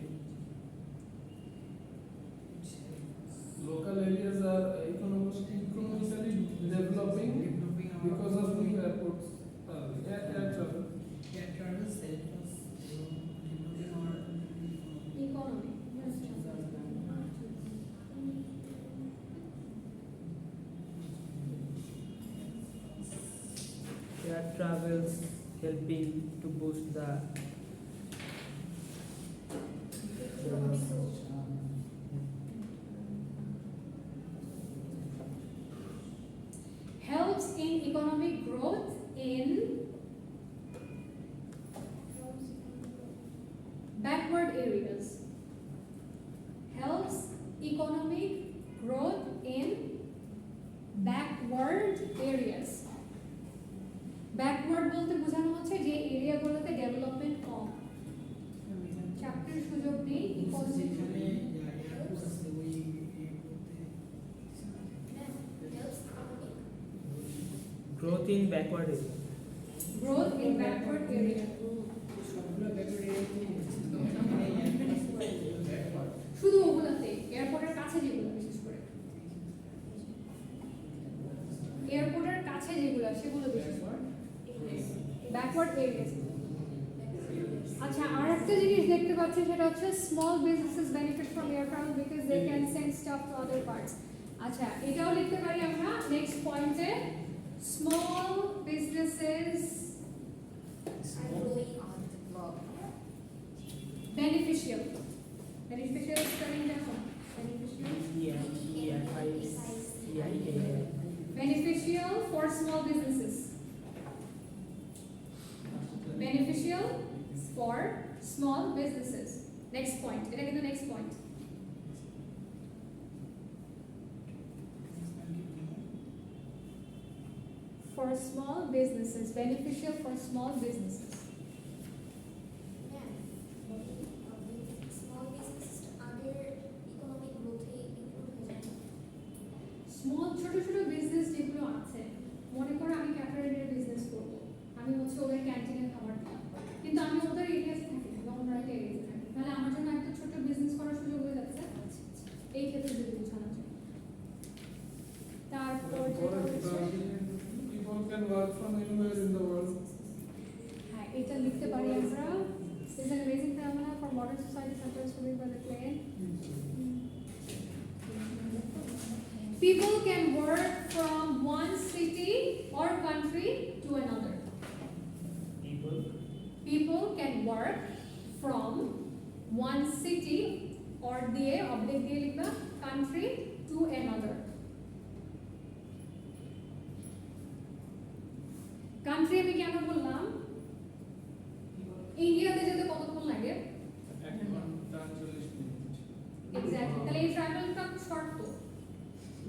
Local areas are economically developing because of new airports. Air travel. Air travel help us developing our Economy. air travels helping to boost the Helps in economic growth in backward areas. Helps economic growth in backward areas. Backward বলতে বোঝানো হচ্ছে যে এরিয়াগুলোতে development কম, চাকরির সুযোগ নেই, economic growth in backward area. growth in backward area. শুধু ওগুলোতে, এয়ারপোর্টের কাছে যেগুলো বিশেষ করে এয়ারপোর্টের কাছে যেগুলো সেগুলো বিশেষ করে ব্যাকওয়ার্ড এরিয়াস। আচ্ছা, আর একটা জিনিস দেখতে পাচ্ছি সেটা হচ্ছে small businesses benefit from air travel because they can send stuff to other parts. আচ্ছা, এটাও লিখতে পারি আমরা নেক্সট পয়েন্টে small businesses beneficial. Beneficial spelling দেখো, beneficial. Beneficial for small businesses. Beneficial for small businesses. Next point. এটা কিন্তু next point. For small businesses. Beneficial for small businesses. Small businesses are their small ছোট ছোট business যেগুলো আছে, মনে করো আমি ক্যাটারিংয়ের বিজনেস করবো, আমি হচ্ছে ওদের ক্যান্টিনের খাবার দিই, কিন্তু আমি ওদের এরিয়াতে থাকি না বা অন্য একটা এরিয়াতে থাকি, তাহলে আমার জন্য একটা ছোট বিজনেস করার সুযোগ হয়ে যাচ্ছে। এই ক্ষেত্রে যদি বোঝানো যায়। তারপর যেটা হচ্ছে, People can work from anywhere in the world. হ্যাঁ এটা লিখতে পারি আমরা, is an amazing phenomenon for modern society sometimes followed by the plane. People can work from one city or country to another. People can work from one city or দিয়ে object দিয়ে লিখবা country to another. Country আমি কেন বললাম? ইন্ডিয়াতে যেতে কতক্ষণ লাগে? এক্স্যাক্টলি। তাহলে এই ট্রাভেলটা শর্ট।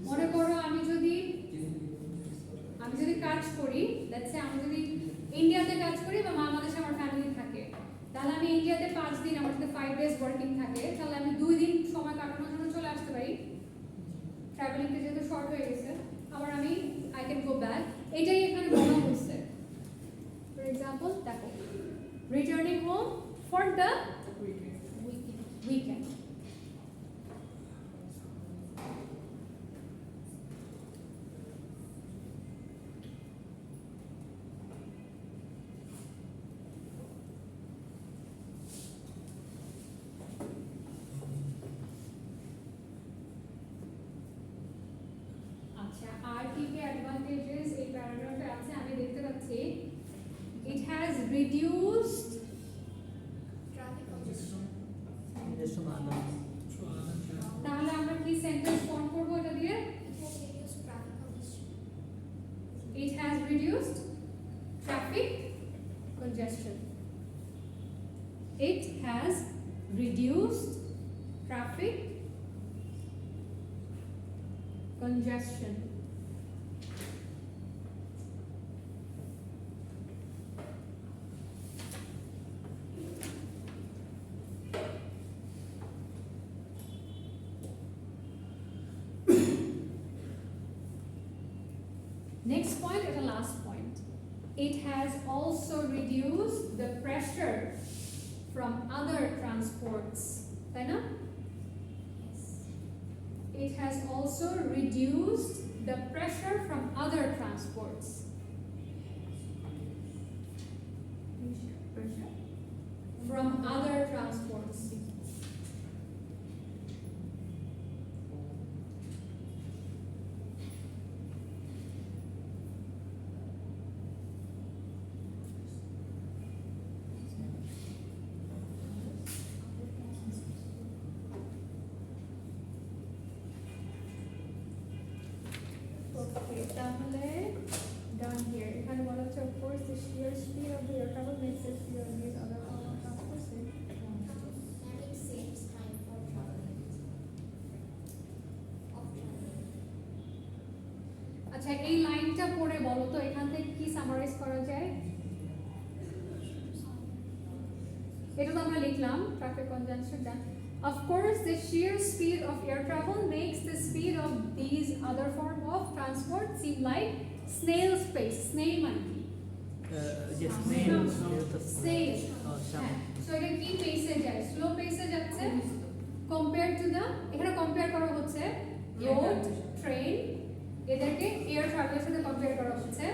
মনে করো আমি যদি কাজ করি, লেটস সে আমি যদি ইন্ডিয়াতে কাজ করি বা বাংলাদেশে আমার ফ্যামিলি থাকে, তাহলে আমি ইন্ডিয়াতে 5 দিন, আমার সাথে 5 ডেজ ওয়ার্কিং থাকে, তাহলে আমি 2 দিন সময় কাটানোর জন্য চলে আসতে পারি। ট্রাভেলিংটা যেহেতু শর্ট হয়ে গেছে, আবার আমি আই ক্যান গো ব্যাক। এটাই এখানে বলা হয়েছে। ফর এক্সাম্পল দেখো, returning home for the weekend. আচ্ছা, আর কি কি অ্যাডভান্টেজেস এই প্যারাগ্রাফে আছে আমি দেখতে পাচ্ছি। It has reduced Traffic congestion. Congestion others. তাহলে আমরা কি সেন্টেন্স ফর্ম করব এটা দিয়ে? It has reduced traffic congestion. It has reduced traffic congestion. Next point and the last point. It has also reduced the pressure from other transports. তাই না? It has also reduced the pressure from other transports. From other transports. Okay, তাহলে done here. এখানে বলা হচ্ছে of course the sheer speed of the air travel makes the speed of these other form of transport safe. and it saves time for traveling. আচ্ছা এই লাইনটা পড়ে বলো তো এখান থেকে কি সামারাইজ করা যায়? এটা তো আমরা লিখলাম traffic conjunction done. Of course, the sheer speed of air travel makes the speed of these other form of transport seem like snail's pace. Snail মানে কি? Yes, Snail. snail. হ্যাঁ, so এটা কি পেসে যায়? স্লো পেসে যাচ্ছে কম্পেয়ার টু দ্য, এখানে compare করা হচ্ছে রোড, ট্রেন, এদেরকে এয়ার ট্রাভেলের সাথে কম্পেয়ার করা হচ্ছে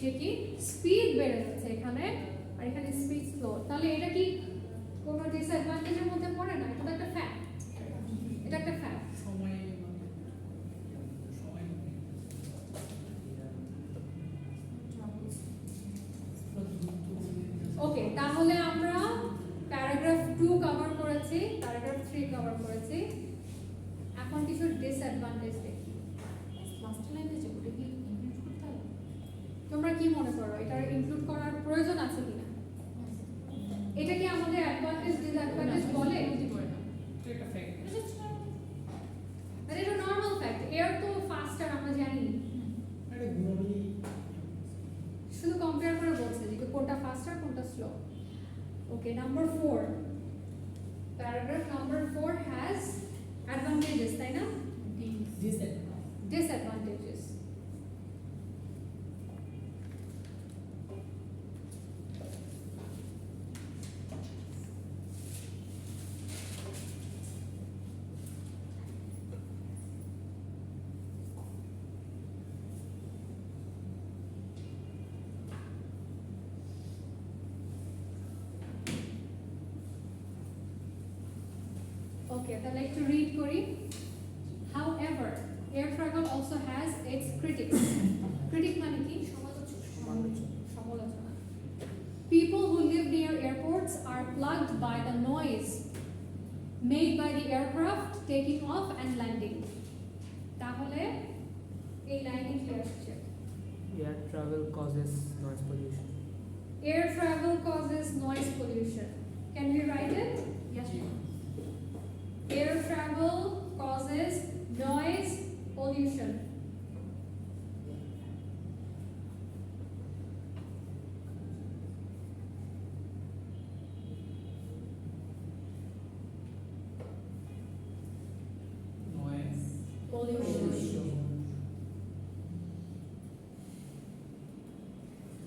যে কি স্পিড বেড়ে যাচ্ছে এখানে আর এখানে স্পিড স্লো। তাহলে এটা কি কোনো ডিসঅ্যাডভান্টেজের মধ্যে পড়ে না? এটা তো একটা ফ্যাক্ট, এটা একটা ফ্যাক্ট। ওকে, তাহলে আমরা প্যারাগ্রাফ 2 কভার করেছি, প্যারাগ্রাফ 3 কভার করেছি। এখন কিছু ডিসঅ্যাডভান্টেজ দেখি। লাস্ট লাইনে যে ওটা কি ইনক্লুড করতে হবে? তোমরা কি মনে করো এটা ইনক্লুড করার প্রয়োজন আছে কিনা? এটা কি আমাদের অ্যাডভান্টেজ ডিসঅ্যাডভান্টেজ বলে? Take a fact. আরে এটা নরমাল ফ্যাক্ট, এয়ার তো ফাস্টার আমরা জানি, শুধু কম্পেয়ার করে বলছে যে কোনটা ফাস্টার কোনটা slow. Okay, number 4, paragraph number 4 has advantages, তাই না? ডিসঅ্যাডভান্টেজ তাহলে একটু রিড করি। However, air travel also has its critics. Critic মানে কি? সমালোচনা। People who live near airports are plagued by the noise made by the aircraft taking off and landing. তাহলে এই লাইনে কি আসছে? Air travel causes noise pollution. Air travel causes noise pollution. Can we write it? Yes. Air travel causes noise pollution. Pollution.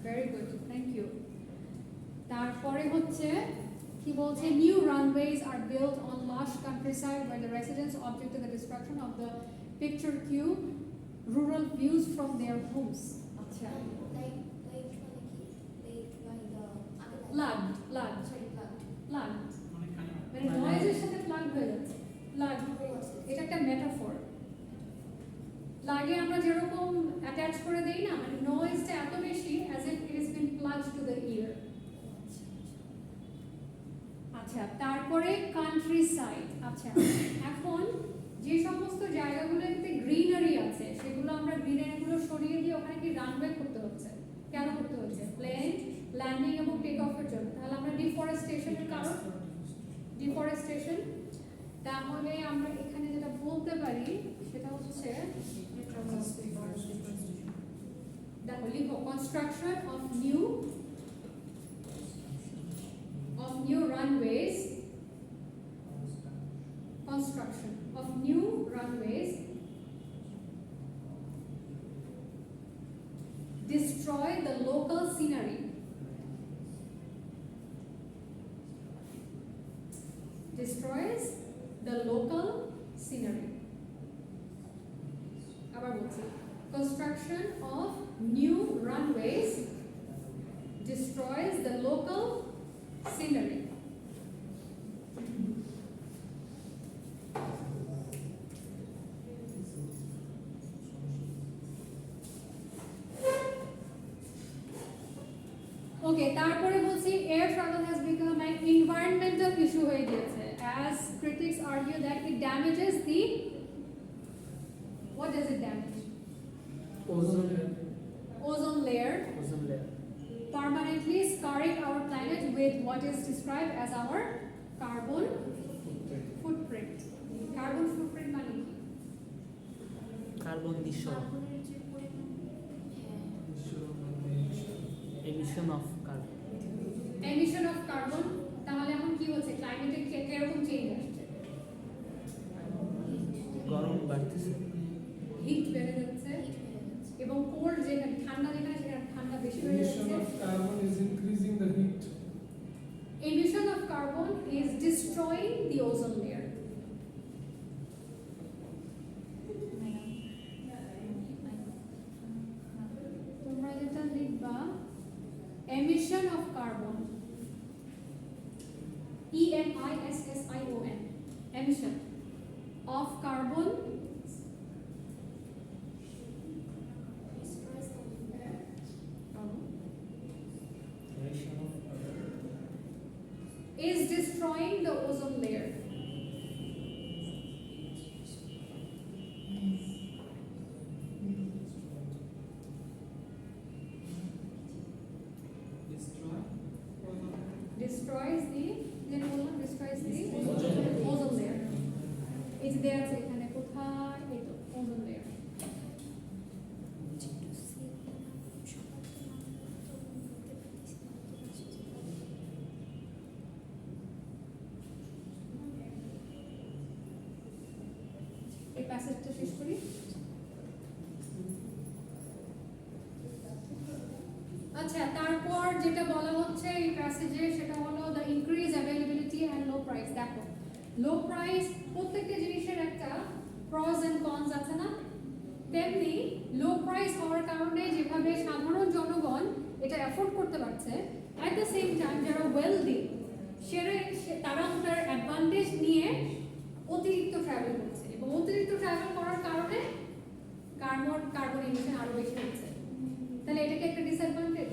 Very good. Thank you. তারপরে হচ্ছে কি বলছে, new runways are built on lush countryside where the residents object to the destruction of the picturesque rural views from their homes. আচ্ছা, Like by the plugged মানে নয়েজের সাথে plugged হয়ে যাচ্ছে। plugged এটা একটা মেটাফর। লাগে আমরা যেরকম অ্যাটাচ করে দেই না, মানে নয়েজটা এত বেশি as if it has been plugged to the ear. আচ্ছা, তারপরে কান্ট্রি সাইড। আচ্ছা, এখন যে সমস্ত জায়গাগুলোতে গ্রিনারি আছে সেগুলো আমরা গ্রিনারিগুলো সরিয়ে দিয়ে ওখানে কি রানওয়ে করতে হচ্ছে। কেন করতে হচ্ছে? প্লেন ল্যান্ডিং এবং টেক অফের জন্য। তাহলে আমরা ডিফরেস্টেশনের কারণ, ডিফরেস্টেশন। তাহলে আমরা এখানে যেটা বলতে পারি সেটা হচ্ছে, দেখো লিখো, construction of new runways, construction of new runways destroy the local scenery. Destroys the local scenery. আবার বলছি, construction of new runways destroys the local scenery. ওকে, তারপরে বলছি air travel has become an environmental issue হয়ে গিয়েছে, as critics argue that it damages the, what does it damage? Ozone layer, layer. permanently scarring our planet with what is described as our carbon footprint. Carbon footprint মানে কি? Carbon নিঃসরণ, কার্বনের যে পরিমাণ, emission of carbon. Emission of carbon। তাহলে এখন কি হচ্ছে, ক্লাইমেটে কিরকম চেঞ্জ আসছে? গরম বাড়তেছে, হিট বেড়ে যাচ্ছে এবং কোল্ড যেখানে ঠান্ডা, যেখানে সেখানে ঠান্ডা বেশি বেড়ে Emission যাচ্ছে। of carbon is increasing the heat. Emission of carbon is destroying the ozone layer. তোমরা যেটা লিখবা, emission of carbon, EMISSION, emission of carbon destroys the is destroying the ozone layer. Destroys the, destroys the ozone layer. এই যে দেয়া আছে এখানে কোথায়, এই তো ozone layer। এই প্যাসেজটা শেষ করি। আচ্ছা, তারপর যেটা বলা হচ্ছে এই প্যাসেজে সেটা হলো the increase availability and low price. দেখো, লো প্রাইস, প্রত্যেকটা জিনিসের একটা প্রস এন্ড কনস আছে না, তেমনি লো প্রাইস হওয়ার কারণে যেভাবে সাধারণ জনগণ এটা অ্যাফোর্ড করতে পারছে, অ্যাট দ্য সেম টাইম যারা ওয়েলদি তারা ওটার অ্যাডভান্টেজ নিয়ে অতিরিক্ত ট্রাভেল করছে এবং অতিরিক্ত ট্রাভেল করার কারণে কার্বন এমিশন আরো বেশি হচ্ছে। তাহলে এটা কি একটা disadvantage?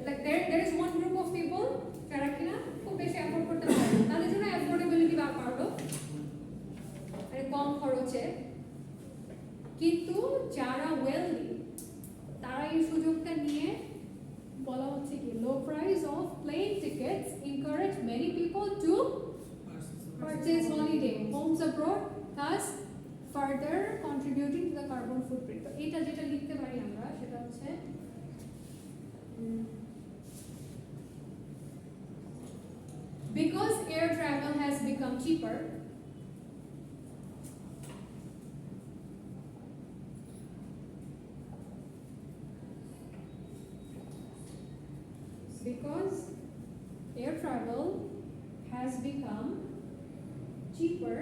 Like there is one group of people যারা কিনা খুব বেশি অ্যাফোর্ড করতে পারে না, তাদের জন্য অ্যাফোর্ডেবিলিটি বা বাড়লো, মানে কম খরচে, কিন্তু যারা ওয়েলদি তারা এই সুযোগটা নিয়ে বলা হচ্ছে কি low price of plane tickets encourage many people to purchase holiday homes abroad, thus further contributing to the carbon footprint. তো এটা যেটা লিখতে পারি আমরা সেটা হচ্ছে because air travel has become cheaper, because air travel has become cheaper,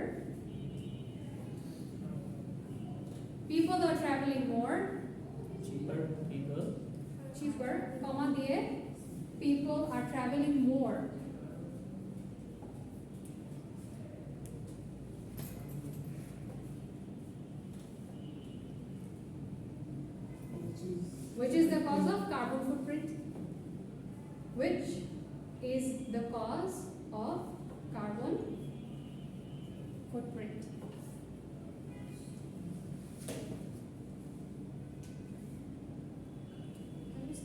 people are traveling more, cheaper, comma diye, people are traveling more. Which is the cause of carbon footprint? Which is the cause of carbon footprint?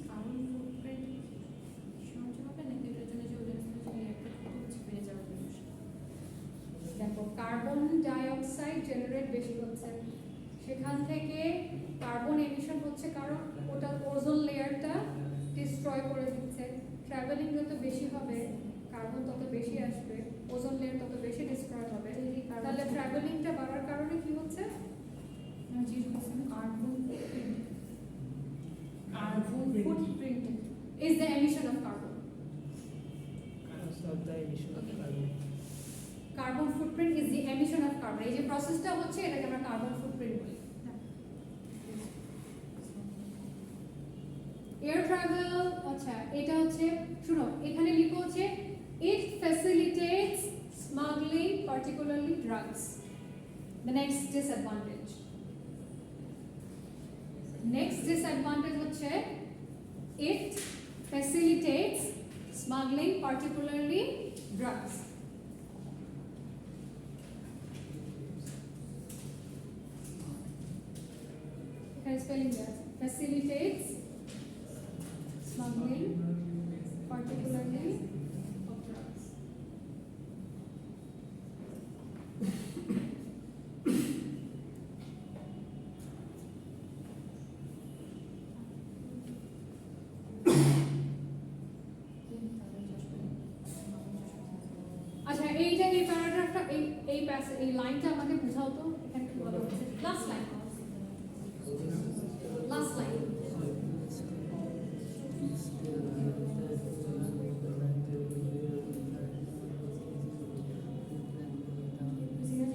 Carbon footprint সহজ হবে নাকি এটার জন্য যে ওজন একটা হচ্ছে বেড়ে যাওয়ার জন্য? দেখো কার্বন ডাইঅক্সাইড জেনারেট বেশি হচ্ছে, সেখান থেকে কার্বন এমিশন হচ্ছে কারণ ওটা ওজোন লেয়ারটা ডিস্ট্রয় করে দিচ্ছে। ট্রাভেলিং যত বেশি হবে কার্বন তত বেশি আসবে, ওজোন লেয়ার তত বেশি ডিস্ট্রয় হবে। তাহলে ট্রাভেলিংটা বাড়ার কারণে কি হচ্ছে? Carbon footprint Is the emission of carbon. Carbon footprint is the emission of carbon. এই যে প্রসেসটা হচ্ছে এটাকে আমরা কার্বন ফুটপ্রিন্ট বলি। এয়ার ট্রাভেল, আচ্ছা এটা হচ্ছে শুনো এখানে লিখো হচ্ছে it facilitates smuggling particularly drugs. The next disadvantage হচ্ছে it facilitates smuggling particularly drugs. এখানে স্পেলিং দেওয়া আছে facilitates smuggling particularly of drugs. আচ্ছা এইটা এই প্যারাগ্রাফটা এই প্যাসেজ এই লাইনটা আমাকে বুঝাও তো, এখানে কি বলা হচ্ছে? লাস্ট লাইন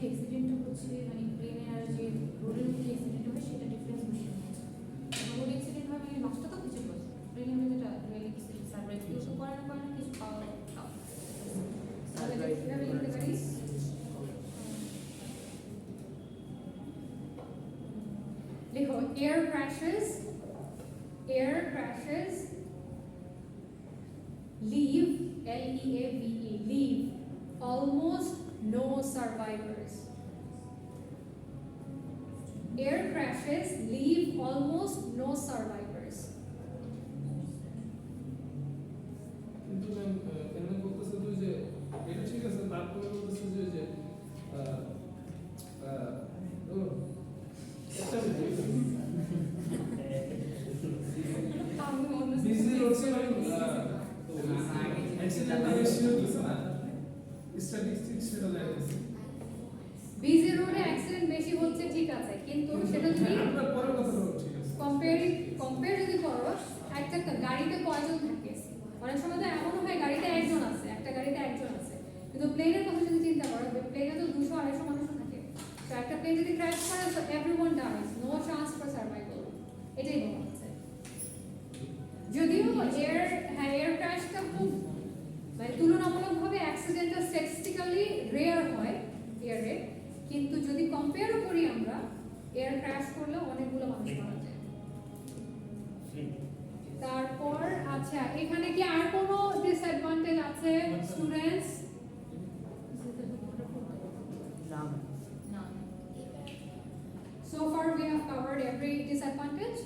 অ্যাক্সিডেন্টটা হচ্ছে মানে প্লেনে আর যে রোডের মধ্যে অ্যাক্সিডেন্ট হয় সেটা ডিফারেন্স বেশি রোড অ্যাক্সিডেন্ট হয় মানে নষ্ট তো কিছু করে প্লেনে আমরা যেটা রেলি সার্ভাইভ কিছু করে না কিছু পাওয়া তাহলে কিভাবে লিখতে পারি? লিখো air crashes leave L-E-A-V-E leave almost no survivors. Air crashes leave almost no survivors. কিন্তু ম্যাম কেন বলতেছে তো যে এটা ঠিক আছে, তারপরে বলতেছে যে বিজি রোডসে অ্যাক্সিডেন্ট রেশিও দিছে না, স্ট্যাটিস্টিক্স সেটা দেখাইছে। বিজি রোডে অ্যাক্সিডেন্ট বেশি হচ্ছে ঠিক আছে, কিন্তু সেটা যদি আমরা পরে কথা বলবো, ঠিক আছে। কম্পেয়ার যদি করো একটা গাড়িতে কয়জন থাকে, অনেক সময় তো এমনও হয় গাড়িতে একজন আছে, একটা গাড়িতে একজন আছে, কিন্তু প্লেনের কথা যদি চিন্তা করো প্লেনে তো 200-250 মানুষও থাকে, তো একটা প্লেন যদি ক্র্যাশ করে তো everyone dies, no chance for survival. এটাই বলা হচ্ছে। যদিও এয়ার ক্র্যাশটা খুব মানে তুলনামূলকভাবে অ্যাক্সিডেন্টটা স্ট্যাটিস্টিক্যালি রেয়ার হয়, every disadvantage?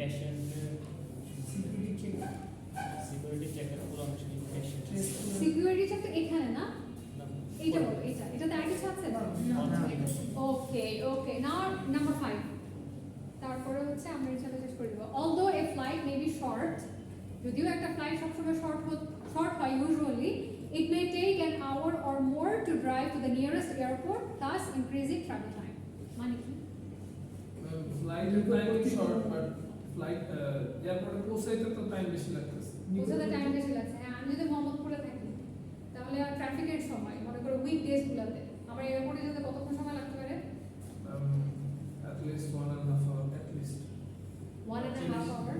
Patient security checker পুরো অংশ patient সিকিউরিটি চেক তো এখানে না, এইটা বলো, এটাতে আগে আছে না? ওকে ওকে, নাও নাম্বার 5। তারপরে হচ্ছে আমরা ইনশাআল্লাহ শেষ করে দেব। Although a flight may be short, যদিও একটা ফ্লাইট সবসময় শর্ট হয় usually, it may take an hour or more to drive to the nearest airport, thus increasing travel time. মানে কি? ফ্লাইটের টাইম শর্ট, বাট ফ্লাইট এয়ারপোর্টে পৌঁছাইতে তো টাইম বেশি লাগতেছে। পৌঁছাতে টাইম বেশি লাগছে। হ্যাঁ, আমি যদি মোহাম্মদপুরে থাকি তাহলে ট্রাফিকের সময় মনে করো উইকডেজ গুলোতে আমার এয়ারপোর্টে যেতে কতক্ষণ সময় লাগতে পারে? at least 1.5 hour at least. 1.5 hour।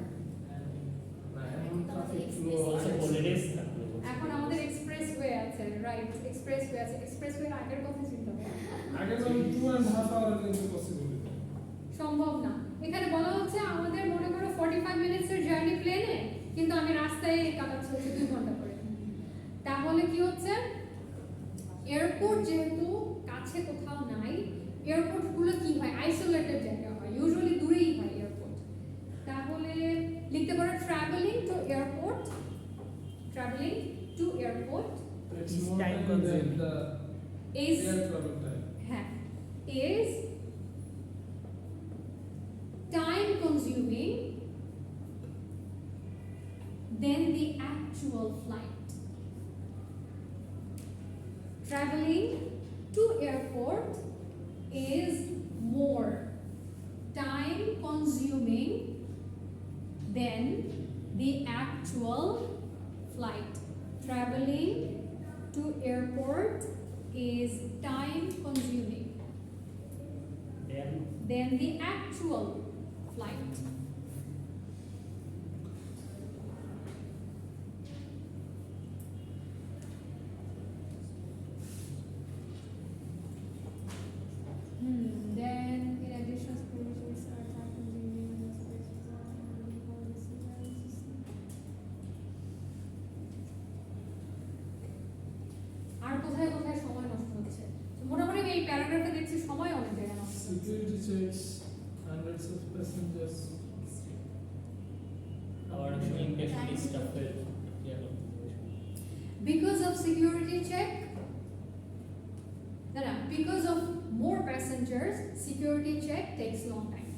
না, এমন ট্রাফিক ফ্লো also holidays থাকবে এখন আমাদের এক্সপ্রেসওয়ে আছে, রাইট? এক্সপ্রেসওয়ে আছে, এক্সপ্রেসওয়ে আগের কথা চিন্তা করো। আগে তো 2.5 hour কিন্তু পসিবল। সম্ভব না। এখানে বলা হচ্ছে আমাদের মনে করো 45 মিনিটসের জার্নি প্লেনে, কিন্তু আমি রাস্তায় কাটাচ্ছি হচ্ছে 2 ঘন্টা করে। তাহলে কি হচ্ছে, এয়ারপোর্ট যেহেতু কাছে কোথাও নাই, এয়ারপোর্ট গুলো কি হয়, আইসোলেটেড জায়গা হয়, ইউজুয়ালি দূরেই হয় এয়ারপোর্ট। তাহলে লিখতে পারো travelling to airport, travelling to airport It's Is more time time than consuming. the is air travel time. হ্যাঁ, is time consuming than the actual flight. Traveling to airport is more time consuming than the actual flight. Traveling to airport is time consuming than the actual flight. Then in addition, spirituals are time consuming and আর কোথায় কোথায় সময় নষ্ট হচ্ছে? তো মোটামুটি আমি এই প্যারাগ্রাফে দেখছি সময় অনেক জায়গায় নষ্ট হচ্ছে। Security checks, hundreds of passengers. আবার সময় ইমপ্রেশন স্টাফ এর Because of security check, because of more passengers, security check takes long time.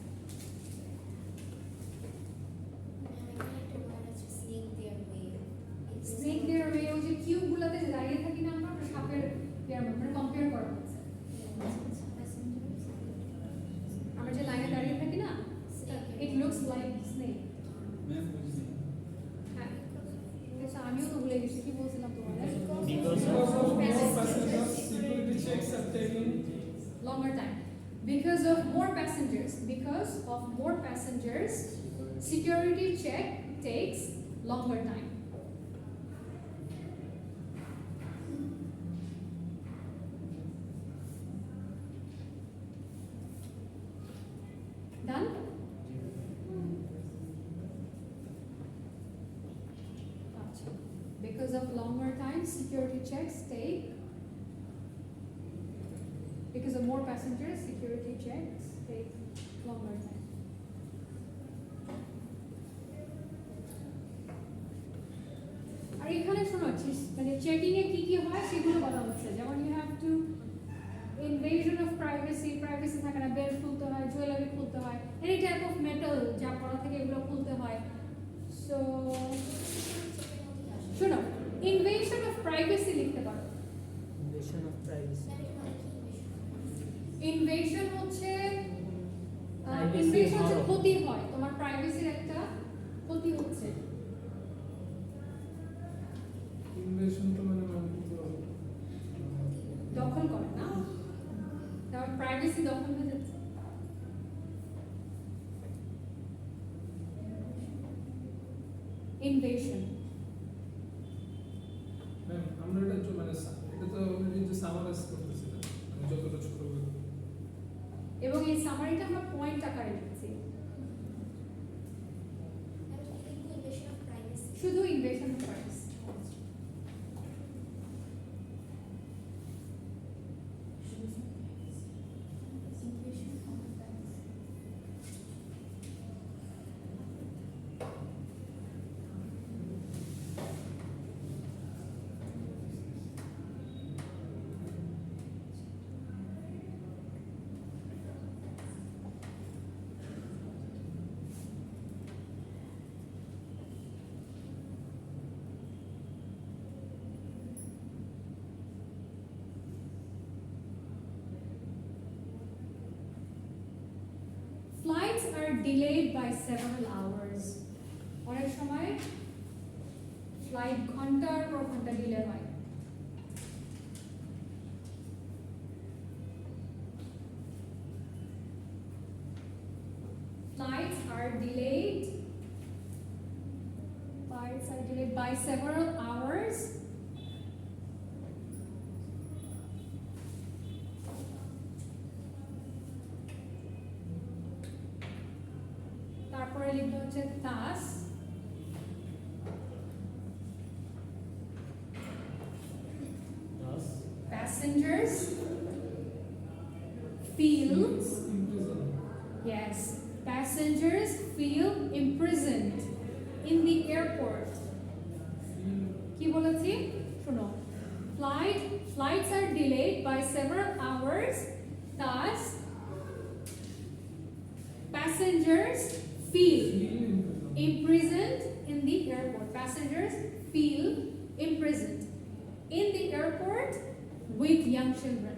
Snake their way, ওই যে কিউ গুলাতে যে দাঁড়িয়ে থাকি না আমরা, ওটা সাপের মানে কম্পেয়ার করা হচ্ছে। আমরা যে লাইনে দাঁড়িয়ে থাকি না, it looks like snake. হ্যাঁ, আচ্ছা, আমিও তো ভুলে গেছি কি বলছিলাম তোমাদের। Because Because of more Passengers. passengers, security checks are taking Longer time. Because of more passengers, security check takes longer time. Done? Acha. Because of longer time, security checks take. Because of more passengers, security checks take longer time. আর এখানে শোনো, মানে checking এ কি কি হয় সেগুলো বলা হচ্ছে। যেমন you have to invasion of privacy থাকে না, বেল্ট খুলতে হয়, জুয়েলারি খুলতে হয়, এনি টাইপ অফ মেটাল যা পড়া থেকে এগুলো খুলতে হয়। সো শোনো, ইনভেশন অফ প্রাইভেসি লিখতে পারো। Invasion of privacy. ইনভেশন হচ্ছে Privacy ইনভেশন হচ্ছে হরো। ক্ষতি হয়, তোমার প্রাইভেসির একটা ক্ষতি হচ্ছে। ইনভেশন তো মানে দখল করে না, তার প্রাইভেসি দখল হয়ে যাচ্ছে। ইনভেশন ম্যাম আমরা এটা এটা তো অলরেডি যে সামারাইজ করতেছি না, মানে যতটা ছোট করে। এবং এই সামারিটা আমরা পয়েন্ট আকারে লিখছি। শুধু invasion price. Flights are delayed by several hours. অনেক সময় ফ্লাইট ঘন্টার পর ঘন্টা ডিলে হয়। Flights are delayed by several hours. তারপরে লিখতে হচ্ছে thus Thus, passengers feel Imprisoned. yes passengers feel imprisoned in the airport. কি বলেছি শোনো, flights are delayed by several hours, thus passengers feel imprisoned in the airport. Passengers feel imprisoned in the airport with young children.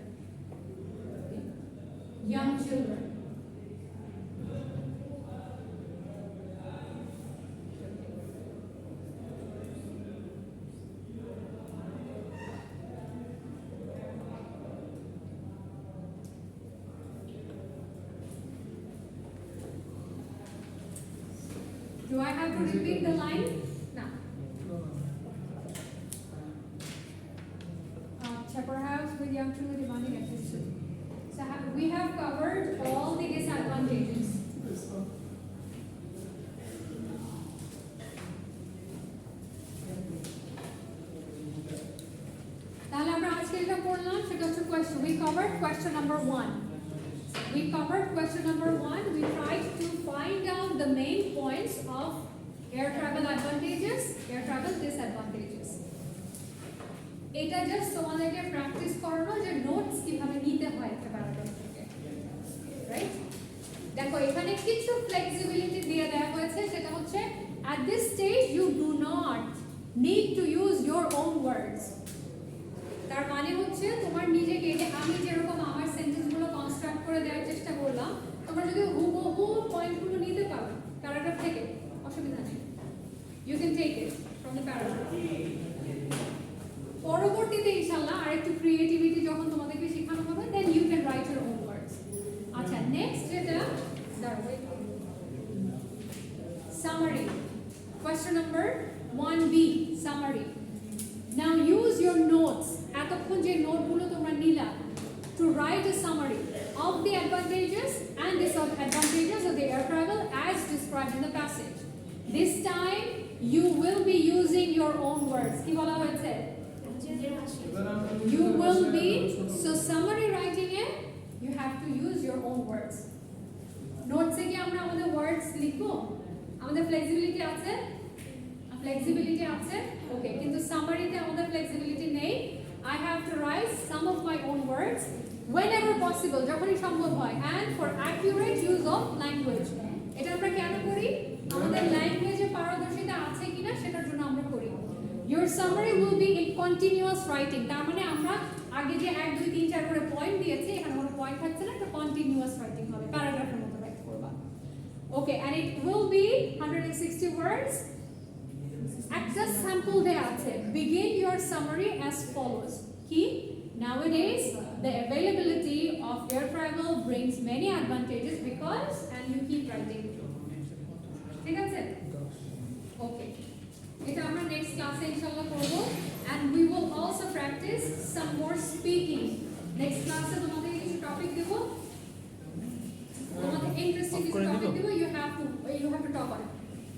Young children. Do I have to repeat the line? No. Perhaps with young children demanding attention. So we have covered all the disadvantages. তাহলে আমরা আজকে যেটা পড়লাম সেটা হচ্ছে question. We covered question number 1. We covered question number 1. We tried to find out the main points of air travel advantages, air travel disadvantages. এটা just তোমাদেরকে practice করানো যে নোটস কিভাবে নিতে হয় একটা প্যারাগ্রাফ থেকে, রাইট? দেখো এখানে কিছু ফ্লেক্সিবিলিটি দিয়ে দেওয়া হয়েছে, সেটা হচ্ছে at this stage you do not need to use your own words. তার মানে হচ্ছে তোমার নিজেকে, যে আমি যেরকম আমার সেন্টেন্সগুলো কনস্ট্রাক্ট করে দেওয়ার চেষ্টা করলাম, তোমরা যদি হুবহু পয়েন্টগুলো নিতে পারো প্যারাগ্রাফ থেকে, অসুবিধা নেই, you can take it from the paragraph. পরবর্তীতে ইনশাআল্লাহ আরেকটু ক্রিয়েটিভিটি যখন তোমাদেরকে শেখানো হবে, then you can write your own words. আচ্ছা, নেক্সট যেটা summary, question number 1B, summary. Now use your notes, এতক্ষণ যে নোটগুলো তোমরা নিলা, to write a summary of the advantages and disadvantages of the air travel as described in the passage. This time you will be using your own words. কি বলা হয়েছে? You will be, so summary writing A you have to use your own words. Notes এ কি আমরা আমাদের words লিখবো? আমাদের flexibility আছে? Flexibility আছে? Okay, কিন্তু summary তে আমাদের flexibility নেই. I have to write some of my own words whenever possible, যখনই সম্ভব হয়, and for accurate use of language. এটা আমরা কেন করি? আমাদের ল্যাঙ্গুয়েজে পারদর্শিতা আছে কিনা সেটার জন্য আমরা করি। Your your summary will be in continuous writing. তার মানে আমরা আগে যে 1 2 3 4 করে পয়েন্ট দিয়েছি এখানে কোনো পয়েন্ট থাকছে না, এটা কন্টিনিউয়াস রাইটিং হবে, প্যারাগ্রাফের মতো রাইট করবা। Okay, and it will be 160 words. একটা স্যাম্পল দেয়া আছে, begin your summary as follows. কি? Nowadays the availability of air travel brings many advantages because, and you keep writing. ঠিক আছে? Okay. এটা আমরা নেক্সট ক্লাসে ইনশাআল্লাহ করব, and we will also practice some more speaking.